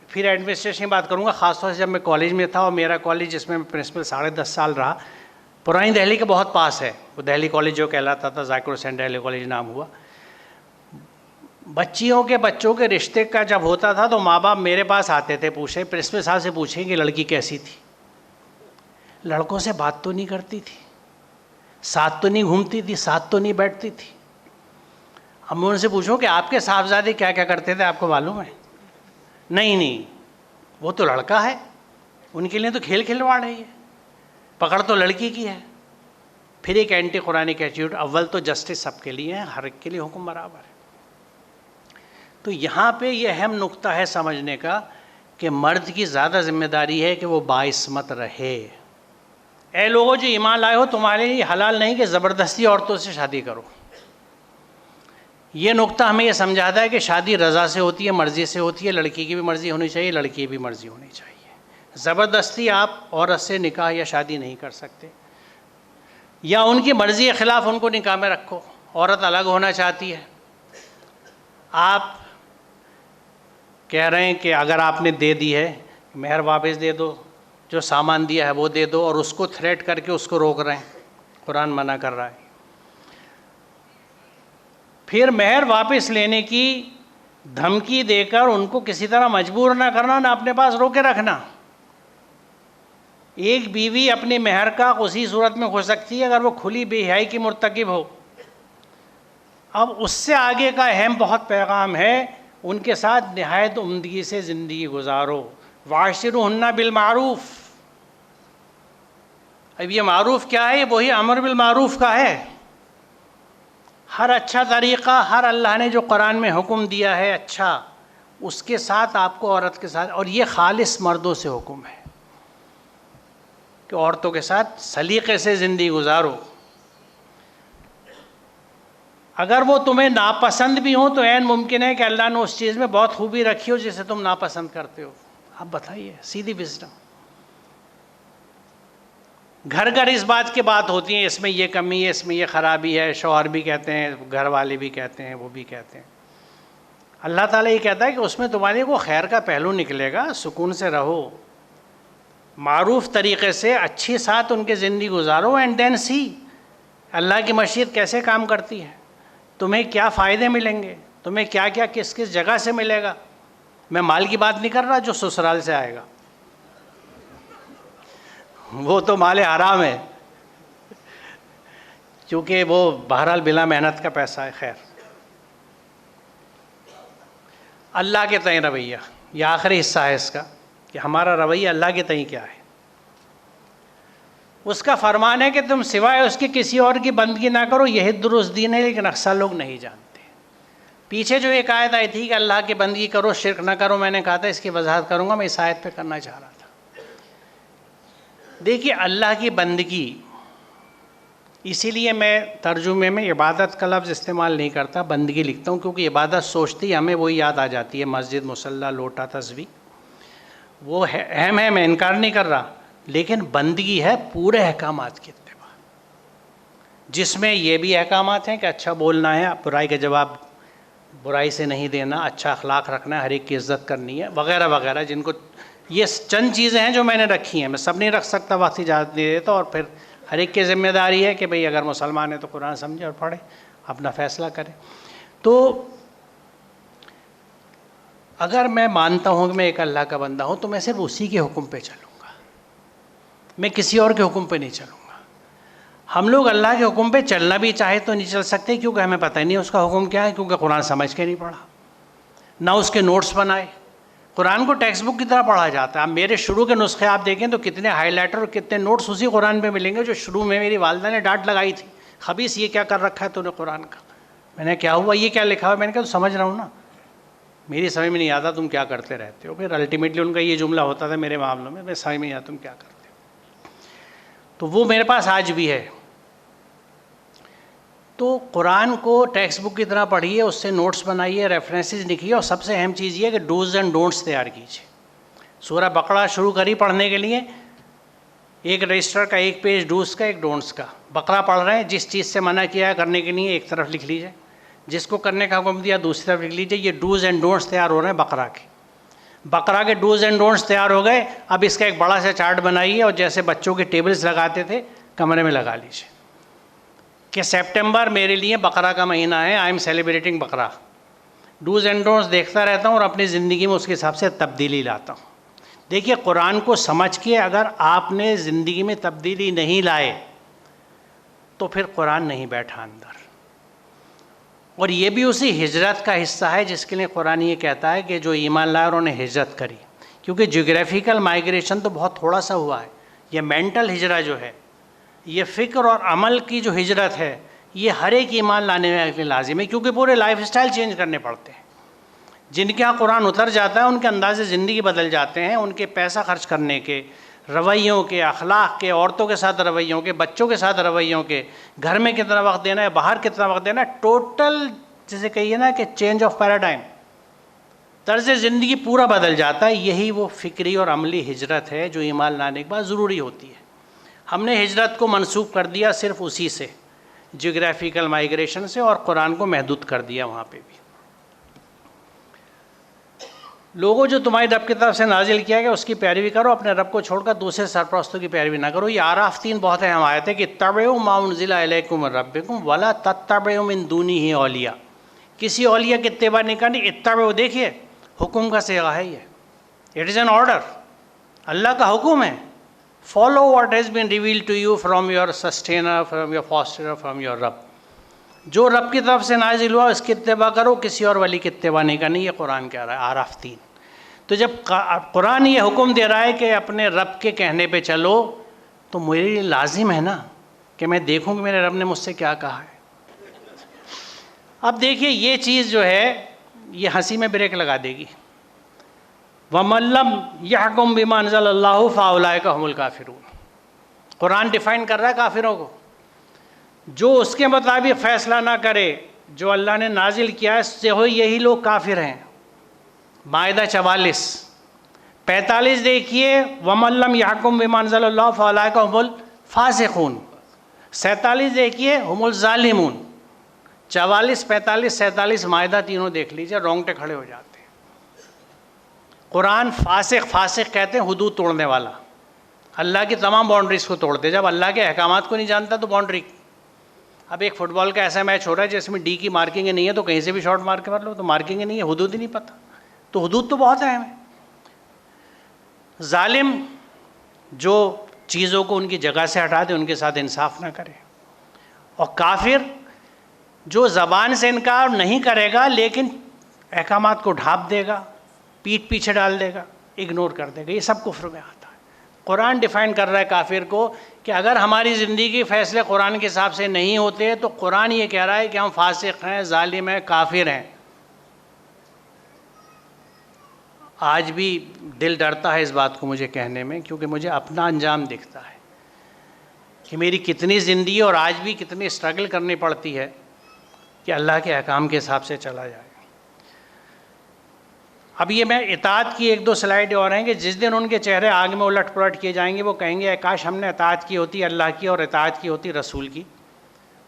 फिर एडमिनिस्ट्रेशन की बात करूँगा, ख़ासतौर से जब मैं कॉलेज में था, और मेरा कॉलेज जिसमें मैं प्रिंसिपल 10.5 साल रहा, पुरानी दिल्ली के बहुत पास है, वो दिल्ली कॉलेज जो कहलाता था, ज़ाकिर हुसैन दिल्ली कॉलेज नाम हुआ। बच्चों के रिश्ते का जब होता था तो माँ बाप मेरे पास आते थे, पूछे प्रिंसिपल साहब से पूछें कि लड़की कैसी थी। लड़कों से बात तो नहीं करती थी, साथ तो नहीं घूमती थी, साथ तो नहीं बैठती थी। अब मैं उनसे पूछूं कि आपके साहबजादे क्या क्या करते थे, आपको मालूम है? नहीं, वो तो लड़का है, उनके लिए तो खेल खिलवाड़ है, ये पकड़ तो लड़की की है। फिर एक एंटी कुरानिक एटीट्यूड, अव्वल तो जस्टिस सबके लिए है, हर एक के लिए हुक्म बराबर है। तो यहाँ पे ये अहम नुक्ता है समझने का कि मर्द की ज़्यादा जिम्मेदारी है कि वो बाइस्मत रहे। ऐ लोगों जो ईमान लाए हो, तुम्हारे लिए हलाल नहीं कि ज़बरदस्ती औरतों से शादी करो। ये नुक्ता हमें ये समझाता है कि शादी रज़ा से होती है, मर्ज़ी से होती है। लड़की की भी मर्ज़ी होनी चाहिए, लड़की की भी मर्ज़ी होनी चाहिए। ज़बरदस्ती आप औरत से निकाह या शादी नहीं कर सकते, या उनकी मर्ज़ी के ख़िलाफ़ उनको निकाह में रखो। औरत अलग होना चाहती है, आप कह रहे हैं कि अगर आपने दे दी है मेहर वापस दे दो, जो सामान दिया है वो दे दो, और उसको थ्रेट करके उसको रोक रहे हैं। कुरान मना कर रहा है। फिर मेहर वापस लेने की धमकी देकर उनको किसी तरह मजबूर ना करना, ना अपने पास रोके रखना। एक बीवी अपनी मेहर का उसी सूरत में हो सकती है अगर वो खुली बेहयाई की मुर्तकिब हो। अब उससे आगे का अहम बहुत पैगाम है, उनके साथ निहायत उम्दगी से ज़िंदगी गुजारो। वाशिरुहुन्ना बिल मारूफ। अब ये मारूफ क्या है? वही अमर बिल मारूफ का है। हर अच्छा तरीक़ा, हर अल्लाह ने जो कुरान में हुक्म दिया है अच्छा, उसके साथ आपको औरत के साथ, और ये खालिस मर्दों से हुक्म है कि औरतों के साथ सलीक़े से ज़िंदगी गुजारो। अगर वो तुम्हें नापसंद भी हो तो ऐन मुमकिन है कि अल्लाह ने उस चीज़ में बहुत खूबी रखी हो जिसे तुम नापसंद करते हो। आप बताइए, सीधी विज़डम। घर घर इस बात की बात होती है, इसमें ये कमी है, इसमें ये ख़राबी है। शौहर भी कहते हैं, घर वाले भी कहते हैं, वो भी कहते हैं। अल्लाह ताला ये कहता है कि उसमें तुम्हारे को खैर का पहलू निकलेगा, सुकून से रहो, मारूफ तरीक़े से अच्छी साथ उनके ज़िंदगी गुजारो, एंड देन सी अल्लाह की मशीयत कैसे काम करती है, तुम्हें क्या फ़ायदे मिलेंगे, तुम्हें क्या क्या किस किस जगह से मिलेगा। मैं माल की बात नहीं कर रहा जो ससुराल से आएगा, वो तो माल हराम है, क्योंकि वो बहरहाल बिना मेहनत का पैसा है। खैर, अल्लाह के तय रवैया, यह आखिरी हिस्सा है इसका, कि हमारा रवैया अल्लाह के तय क्या है। उसका फरमान है कि तुम सिवाय उसके किसी और की बंदगी ना करो, यही दुरुस्त दीन है, लेकिन अक्सर लोग नहीं जानते। पीछे जो एक आयत आई थी कि अल्लाह की बंदगी करो, शिरक ना करो, मैंने कहा था इसकी वजाहत करूँगा, मैं इस आयत पे करना चाह रहा था। देखिए, अल्लाह की बंदगी, इसीलिए मैं तर्जुमे में इबादत का लफ्ज़ इस्तेमाल नहीं करता, बंदगी लिखता हूँ, क्योंकि इबादत सोचती हमें वही याद आ जाती है, मस्जिद, मुसल्ला, लोटा, तस्बीह, वो है, अहम है, मैं इनकार नहीं कर रहा, लेकिन बंदगी है पूरे अहकामात की इत्तिबा, जिसमें ये भी अहकामात हैं कि अच्छा बोलना है, बुराई का जवाब बुराई से नहीं देना, अच्छा अखलाक रखना है, हर एक की इज़्ज़त करनी है, वगैरह वगैरह, जिनको ये चंद चीज़ें हैं जो मैंने रखी हैं, मैं सब नहीं रख सकता, वक्त इजाज़त नहीं देता, और फिर हर एक की जिम्मेदारी है कि भाई अगर मुसलमान है तो कुरान समझे और पढ़े, अपना फ़ैसला करे। तो अगर मैं मानता हूँ कि मैं एक अल्लाह का बंदा हूँ तो मैं सिर्फ उसी के हुक्म पे चलूँगा, मैं किसी और के हुक्म पे नहीं चलूँगा। हम लोग अल्लाह के हुक्म पे चलना भी चाहे तो नहीं चल सकते, क्योंकि हमें पता ही नहीं उसका हुक्म क्या है, क्योंकि कुरान समझ के नहीं पढ़ा, ना उसके नोट्स बनाए। कुरान को टेक्स्ट बुक की तरह पढ़ा जाता है। अब मेरे शुरू के नुस्खे आप देखें तो कितने हाईलाइटर और कितने नोट्स उसी कुरान पे मिलेंगे जो शुरू में मेरी वालदा ने डांट लगाई थी, खबीस ये क्या कर रखा है तूने कुरान का। मैंने क्या हुआ, ये क्या लिखा हुआ, मैंने कहा तो समझ रहा हूँ ना, मेरी समझ में नहीं आता तुम क्या करते रहते हो। फिर अल्टीमेटली उनका ये जुमला होता था मेरे मामलों में, मैं समझ में नहीं आता तुम क्या करते हो। तो वो मेरे पास आज भी है। तो कुरान को टेक्स्ट बुक की तरह पढ़िए, उससे नोट्स बनाइए, रेफरेंसेस लिखिए, और सबसे अहम चीज़ ये है कि डूज़ एंड डोंट्स तैयार कीजिए। सूरह बकरा शुरू करी पढ़ने के लिए, एक रजिस्टर का एक पेज डूज़ का, एक डोंट्स का। बकरा पढ़ रहे हैं, जिस चीज़ से मना किया है करने के लिए एक तरफ लिख लीजिए, जिसको करने का हुक्म दिया दूसरी तरफ लिख लीजिए। ये डूज़ एंड डोंट्स तैयार हो रहे हैं बकरा के। बकरा के डूज़ एंड डोंट्स तैयार हो गए, अब इसका एक बड़ा सा चार्ट बनाइए और जैसे बच्चों के टेबल्स लगाते थे कमरे में लगा लीजिए कि सितंबर मेरे लिए बकरा का महीना है, आई एम सेलिब्रेटिंग बकरा। डूज़ एंड डोंट्स देखता रहता हूँ और अपनी ज़िंदगी में उसके हिसाब से तब्दीली लाता हूँ। देखिए, कुरान को समझ के अगर आपने ज़िंदगी में तब्दीली नहीं लाए तो फिर कुरान नहीं बैठा अंदर। और ये भी उसी हिजरत का हिस्सा है जिसके लिए कुरान ये कहता है कि जो ईमान लाए उन्होंने हिजरत करी, क्योंकि ज्योग्राफिकल माइग्रेशन तो बहुत थोड़ा सा हुआ है। ये मेंटल हिजरा जो है, ये फ़िक्र और अमल की जो हिजरत है, ये हर एक ईमान लाने में लाजिम है, क्योंकि पूरे लाइफ स्टाइल चेंज करने पड़ते हैं। जिनके यहाँ कुरान उतर जाता है उनके अंदाज़े ज़िंदगी बदल जाते हैं, उनके पैसा खर्च करने के, रवैयों के, अखलाक के, औरतों के साथ रवैयों के, बच्चों के साथ रवैयों के, घर में कितना वक्त देना है, बाहर कितना वक्त देना है, टोटल जैसे कहिए ना कि चेंज ऑफ पैराडाइम, तर्ज ज़िंदगी पूरा बदल जाता है। यही वो फ़िक्री और अमली हिजरत है जो ईमान लाने के बाद ज़रूरी होती है। हमने हिजरत को मनसूब कर दिया सिर्फ उसी से, ज्योग्राफिकल माइग्रेशन से, और कुरान को महदूद कर दिया वहाँ पे भी। लोगों, जो तुम्हारी रब की तरफ से नाजिल किया गया उसकी पैरवी करो, अपने रब को छोड़कर दूसरे सरपरस्तों की पैरवी ना करो। ये आराफ 3 बहुत अहम आयत है कि तबउ मा उनज़िला इलैकुम रब्बिकुम वला तत्तबउ मिन दूनिही औलिया। किसी औलिया की इत्तिबा नहीं करनी। इत्तबउ, देखिए हुक्म का सिगा है ये, it is an order, Allah का हुक्म है। Follow what has been revealed to you from your sustainer, from your fosterer, from your रब। जो रब की तरफ से नाजिल हुआ उसकी इत्तिबा करो, किसी और वली की इत्तिबा नहीं करनी। ये कुरान कह रहा है, आराफ 3। तो जब कुरान ये हुक्म दे रहा है कि अपने रब के कहने पे चलो, तो मेरे लिए लाजिम है ना कि मैं देखूं कि मेरे रब ने मुझसे क्या कहा है। अब देखिए, ये चीज़ जो है ये हंसी में ब्रेक लगा देगी। वमल्लम यहकुम बिमा अंज़लल्लाहु फ़उलाइका हुमुल काफ़िरून। कुरान डिफ़ाइन कर रहा है काफिरों को, जो उसके मुताबिक फ़ैसला ना करे जो अल्लाह ने नाजिल किया है, से हो यही लोग काफिर हैं। माइदा 44-45 देखिए, वमल्लम यहकुम बिमा अंज़लल्लाहु फ़उलाइका हुमुल फ़ासिक़ून। 47 देखिए, हुमुल ज़ालिमून। 44, 45, 47 माइदा तीनों देख लीजिए, रोंगटे खड़े हो जाते हैं। कुरान फासिक, फासिक कहते हैं हुदूद तोड़ने वाला, अल्लाह की तमाम बाउंड्रीज़ को तोड़ते। जब अल्लाह के अहकामात को नहीं जानता तो बाउंड्री। अब एक फुटबॉल का ऐसा मैच हो रहा है जिसमें डी की मार्किंग नहीं है तो कहीं से भी शॉट मार के मार लो, तो मार्किंग नहीं है, हुदूद ही नहीं पता, तो हुदूद तो बहुत अहम है। जालिम, जो चीज़ों को उनकी जगह से हटा दे, उनके साथ इंसाफ ना करे। और काफिर, जो ज़बान से इनकार नहीं करेगा लेकिन अहकामात को ढाँप देगा, पीठ पीछे डाल देगा, इग्नोर कर देगा, ये सब कुफ्र में आता है। कुरान डिफ़ाइन कर रहा है काफिर को कि अगर हमारी ज़िंदगी के फ़ैसले कुरान के हिसाब से नहीं होते तो कुरान ये कह रहा है कि हम फासिक हैं, जालिम हैं, काफिर हैं। आज भी दिल डरता है इस बात को मुझे कहने में, क्योंकि मुझे अपना अंजाम दिखता है कि मेरी कितनी ज़िंदगी और आज भी कितनी स्ट्रगल करनी पड़ती है कि अल्लाह के अहकाम के हिसाब से चला जाए। अब ये मैं इताअत की एक दो स्लाइड और हैं कि जिस दिन उनके चेहरे आग में उलट पुलट किए जाएंगे वो कहेंगे काश हमने इताअत की होती अल्लाह की और इताअत की होती रसूल की।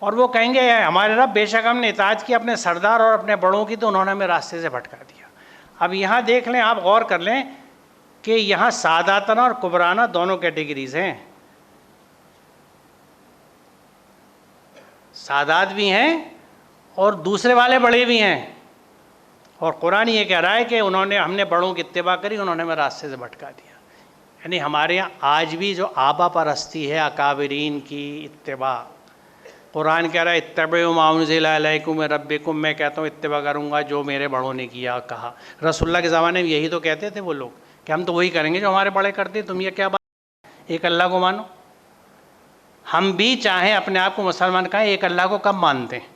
और वो कहेंगे हमारे रब बेशक हमने इताअत की अपने सरदार और अपने बड़ों की तो उन्होंने हमें रास्ते से भटका दिया। अब यहाँ देख लें, आप गौर कर लें कि यहाँ सादातना और कुबराना दोनों कैटेगरीज हैं। सादात भी हैं और दूसरे वाले बड़े भी हैं। और कुरान ये कह रहा है कि हमने बड़ों की इत्तिबा करी, उन्होंने हमें रास्ते से भटका दिया। यानी हमारे यहाँ आज भी जो आबा परस्ती है, अकाबरीन की इत्तिबा, कुरान कह रहा है इत्तबउ मा उन्ज़िला अलैकुम मिन रब्बिकुम, मैं कहता हूँ इत्तिबा करूँगा जो मेरे बड़ों ने किया कहा। रसूलुल्लाह के ज़माने में यही तो कहते थे वो लोग कि हम तो वही करेंगे जो हमारे बड़े करते, तुम ये क्या बात, एक अल्लाह को मानो। हम भी चाहें अपने आप को मुसलमान कहें, एक अल्लाह को कब मानते हैं?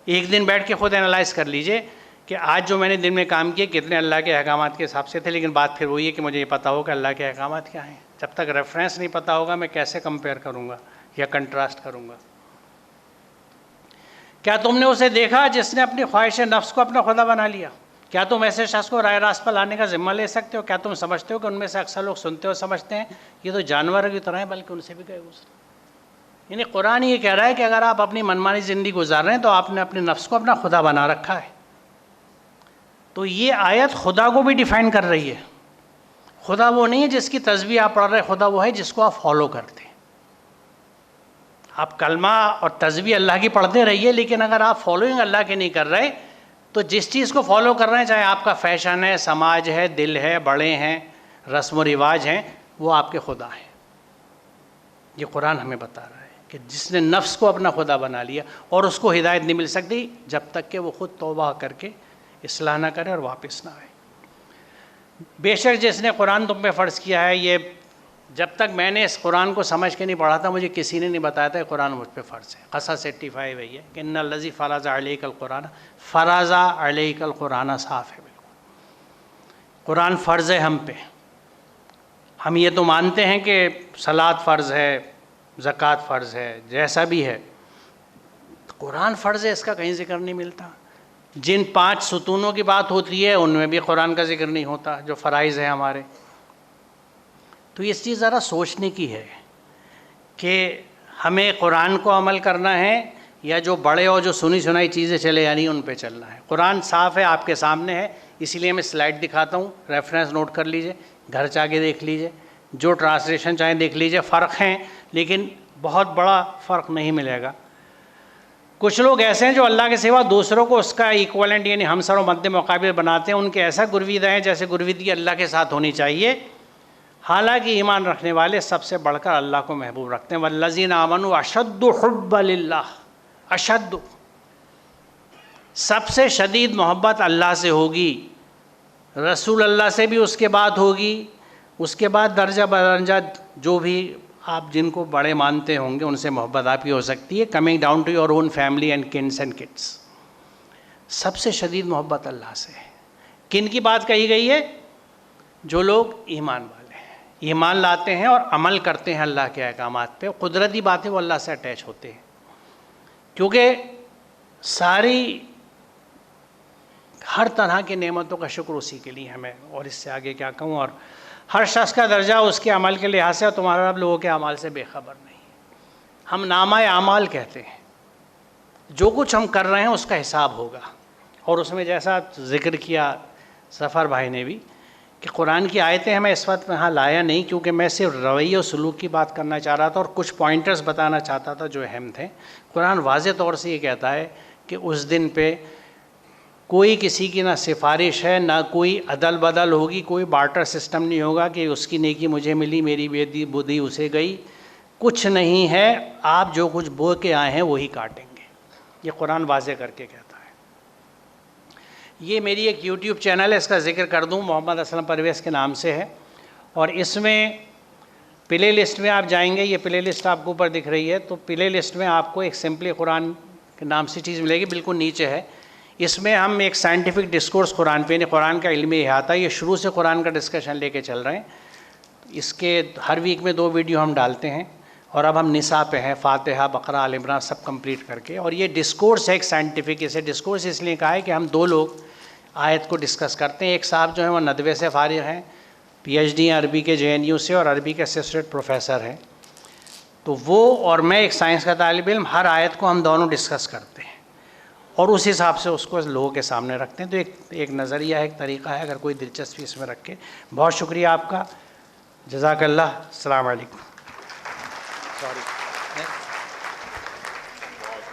एक दिन बैठ के खुद एनालाइज कर लीजिए कि आज जो मैंने दिन में काम किए कितने अल्लाह के अहकामात के हिसाब से थे। लेकिन बात फिर वही है कि मुझे ये पता हो कि अल्लाह के अहकामात क्या हैं। जब तक रेफरेंस नहीं पता होगा मैं कैसे कंपेयर करूँगा या कंट्रास्ट करूँगा। क्या तुमने उसे देखा जिसने अपनी ख्वाहिश नफ्स को अपना खुदा बना लिया? क्या तुम ऐसे शख्स को राय रास्त पर लाने का जिम्मा ले सकते हो? क्या तुम समझते हो कि उनमें से अक्सर लोग सुनते हो समझते हैं ये तो जानवर की तरह हैं, बल्कि उनसे भी गए गुजरे। यानी कुरान ये कह रहा है कि अगर आप अपनी मनमानी ज़िंदगी गुजार रहे हैं तो आपने अपने नफ्स को अपना खुदा बना रखा है। तो ये आयत खुदा को भी डिफ़ाइन कर रही है। खुदा वो नहीं है जिसकी तस्बीह आप पढ़ रहे, खुदा वो है जिसको आप फॉलो करते हैं। आप कलमा और तस्बीह अल्लाह की पढ़ते रहिए, लेकिन अगर आप फॉलोइंग अल्लाह के नहीं कर रहे तो जिस चीज़ को फॉलो कर रहे हैं, चाहे आपका फैशन है, समाज है, दिल है, बड़े हैं, रस्म व रिवाज हैं, वो आपके खुदा हैं। ये कुरान हमें बता रहा है कि जिसने नफ्स को अपना खुदा बना लिया, और उसको हिदायत नहीं मिल सकती जब तक कि वो खुद तौबा करके इस्लाह ना करे और वापस ना आए। बेशक जिसने कुरान तुम पे फ़र्ज़ किया है, ये जब तक मैंने इस कुरान को समझ के नहीं पढ़ा था मुझे किसी ने नहीं बताया था कुरान मुझ पे फ़र्ज़ है। क़सस 85 वही है कि इन्नल लज़ी फ़रज़ा अलैकल कुरान फ़रज़ा अलैकल कुरान, साफ़ है बिल्कुल। कुरान फ़र्ज़ है हम पे। हम ये तो मानते हैं कि सलात फ़र्ज़ है, ज़कात फ़र्ज़ है, जैसा भी है, कुरान फ़र्ज़ है, इसका कहीं ज़िक्र नहीं मिलता। जिन 5 सुतूनों की बात होती है उनमें भी कुरान का ज़िक्र नहीं होता, जो फ़राइज़ हैं हमारे। तो ये चीज़ ज़रा सोचने की है कि हमें कुरान को अमल करना है या जो बड़े और जो सुनी सुनाई चीज़ें चले यानी उन पे चलना है। कुरान साफ़ है, आपके सामने है, इसीलिए मैं स्लाइड दिखाता हूँ, रेफरेंस नोट कर लीजिए, घर जाके देख लीजिए, जो ट्रांसलेशन चाहे देख लीजिए। फ़र्क हैं लेकिन बहुत बड़ा फ़र्क नहीं मिलेगा। कुछ लोग ऐसे हैं जो अल्लाह के सिवा दूसरों को उसका इक्वलेंट यानी हमसर व मद्दे मुकाबिल बनाते हैं। उनके ऐसा गुरविदा है जैसे गुरविदगी अल्लाह के साथ होनी चाहिए। हालांकि ईमान रखने वाले सबसे बढ़कर अल्लाह को महबूब रखते हैं। वल्लज़ीना आमनू अशद्दु हुब्बन लिल्लाह, अशद्दु सबसे शदीद मोहब्बत अल्लाह से होगी, रसूल अल्लाह से भी उसके बाद होगी, उसके बाद दर्जा बदर्जा जो भी आप जिनको बड़े मानते होंगे उनसे मोहब्बत आपकी हो सकती है, coming down to your own family and kins and kids. सबसे शदीद मोहब्बत अल्लाह से है। किन की बात कही गई है? जो लोग ईमान वाले हैं, ईमान लाते हैं और अमल करते हैं अल्लाह के अहकामात पे। कुदरती बातें वो अल्लाह से अटैच होते हैं, क्योंकि सारी हर तरह की नेमतों का शुक्र उसी के लिए हमें, और इससे आगे क्या कहूँ। और हर शख्स का दर्जा उसके अमल के लिहाज से, और तुम्हारा रब लोगों के अमाल से बेखबर नहीं। हम नामा अमाल कहते हैं, जो कुछ हम कर रहे हैं उसका हिसाब होगा। और उसमें जैसा जिक्र किया सफ़र भाई ने भी कि कुरान की आयतें हमें इस वक्त यहाँ लाया नहीं, क्योंकि मैं सिर्फ रवैये और सलूक की बात करना चाह रहा था और कुछ पॉइंटर्स बताना चाहता था जो अहम थे। कुरान वाज़े तौर से ये कहता है कि उस दिन पे कोई किसी की ना सिफारिश है, ना कोई अदल बदल होगी, कोई बार्टर सिस्टम नहीं होगा कि उसकी नेकी मुझे मिली, मेरी बेदी बुद्धि उसे गई, कुछ नहीं है। आप जो कुछ बो के आए हैं वही काटेंगे, ये कुरान वाज़े करके कहता है। ये मेरी एक यूट्यूब चैनल है, इसका जिक्र कर दूं, मोहम्मद असलम परवेज़ के नाम से है, और इसमें प्ले लिस्ट में आप जाएंगे, ये प्ले लिस्ट आपको ऊपर दिख रही है, तो प्ले लिस्ट में आपको एक सिंपली कुरान के नाम से चीज़ मिलेगी, बिल्कुल नीचे है। इसमें हम एक साइंटिफिक डिस्कोर्स कुरान पे, कुरान का इल्मी इहाता, ये शुरू से कुरान का डिस्कशन लेके चल रहे हैं। इसके हर वीक में 2 वीडियो हम डालते हैं और अब हम निसा पे हैं, फातिहा, बकरा, आल इमरान सब कंप्लीट करके। और ये डिस्कोर्स है एक साइंटिफिक, इसे डिस्कोर्स इसलिए कहा है कि हम 2 लोग आयत को डिस्कस करते हैं। एक साहब जो है वो नदवे से फारिग हैं, PhD हैं अरबी के JNU से और अरबी के असिस्टेंट प्रोफेसर हैं। तो वो और मैं एक साइंस का तालिब इल्म, हर आयत को हम दोनों डिस्कस करते हैं और उस हिसाब से उसको लोगों के सामने रखते हैं। तो एक नज़रिया है, एक तरीक़ा है, अगर कोई दिलचस्पी इसमें रखे। बहुत शुक्रिया आपका, जज़ाकल्लाह, अस्सलाम वालेकुम। सॉरी।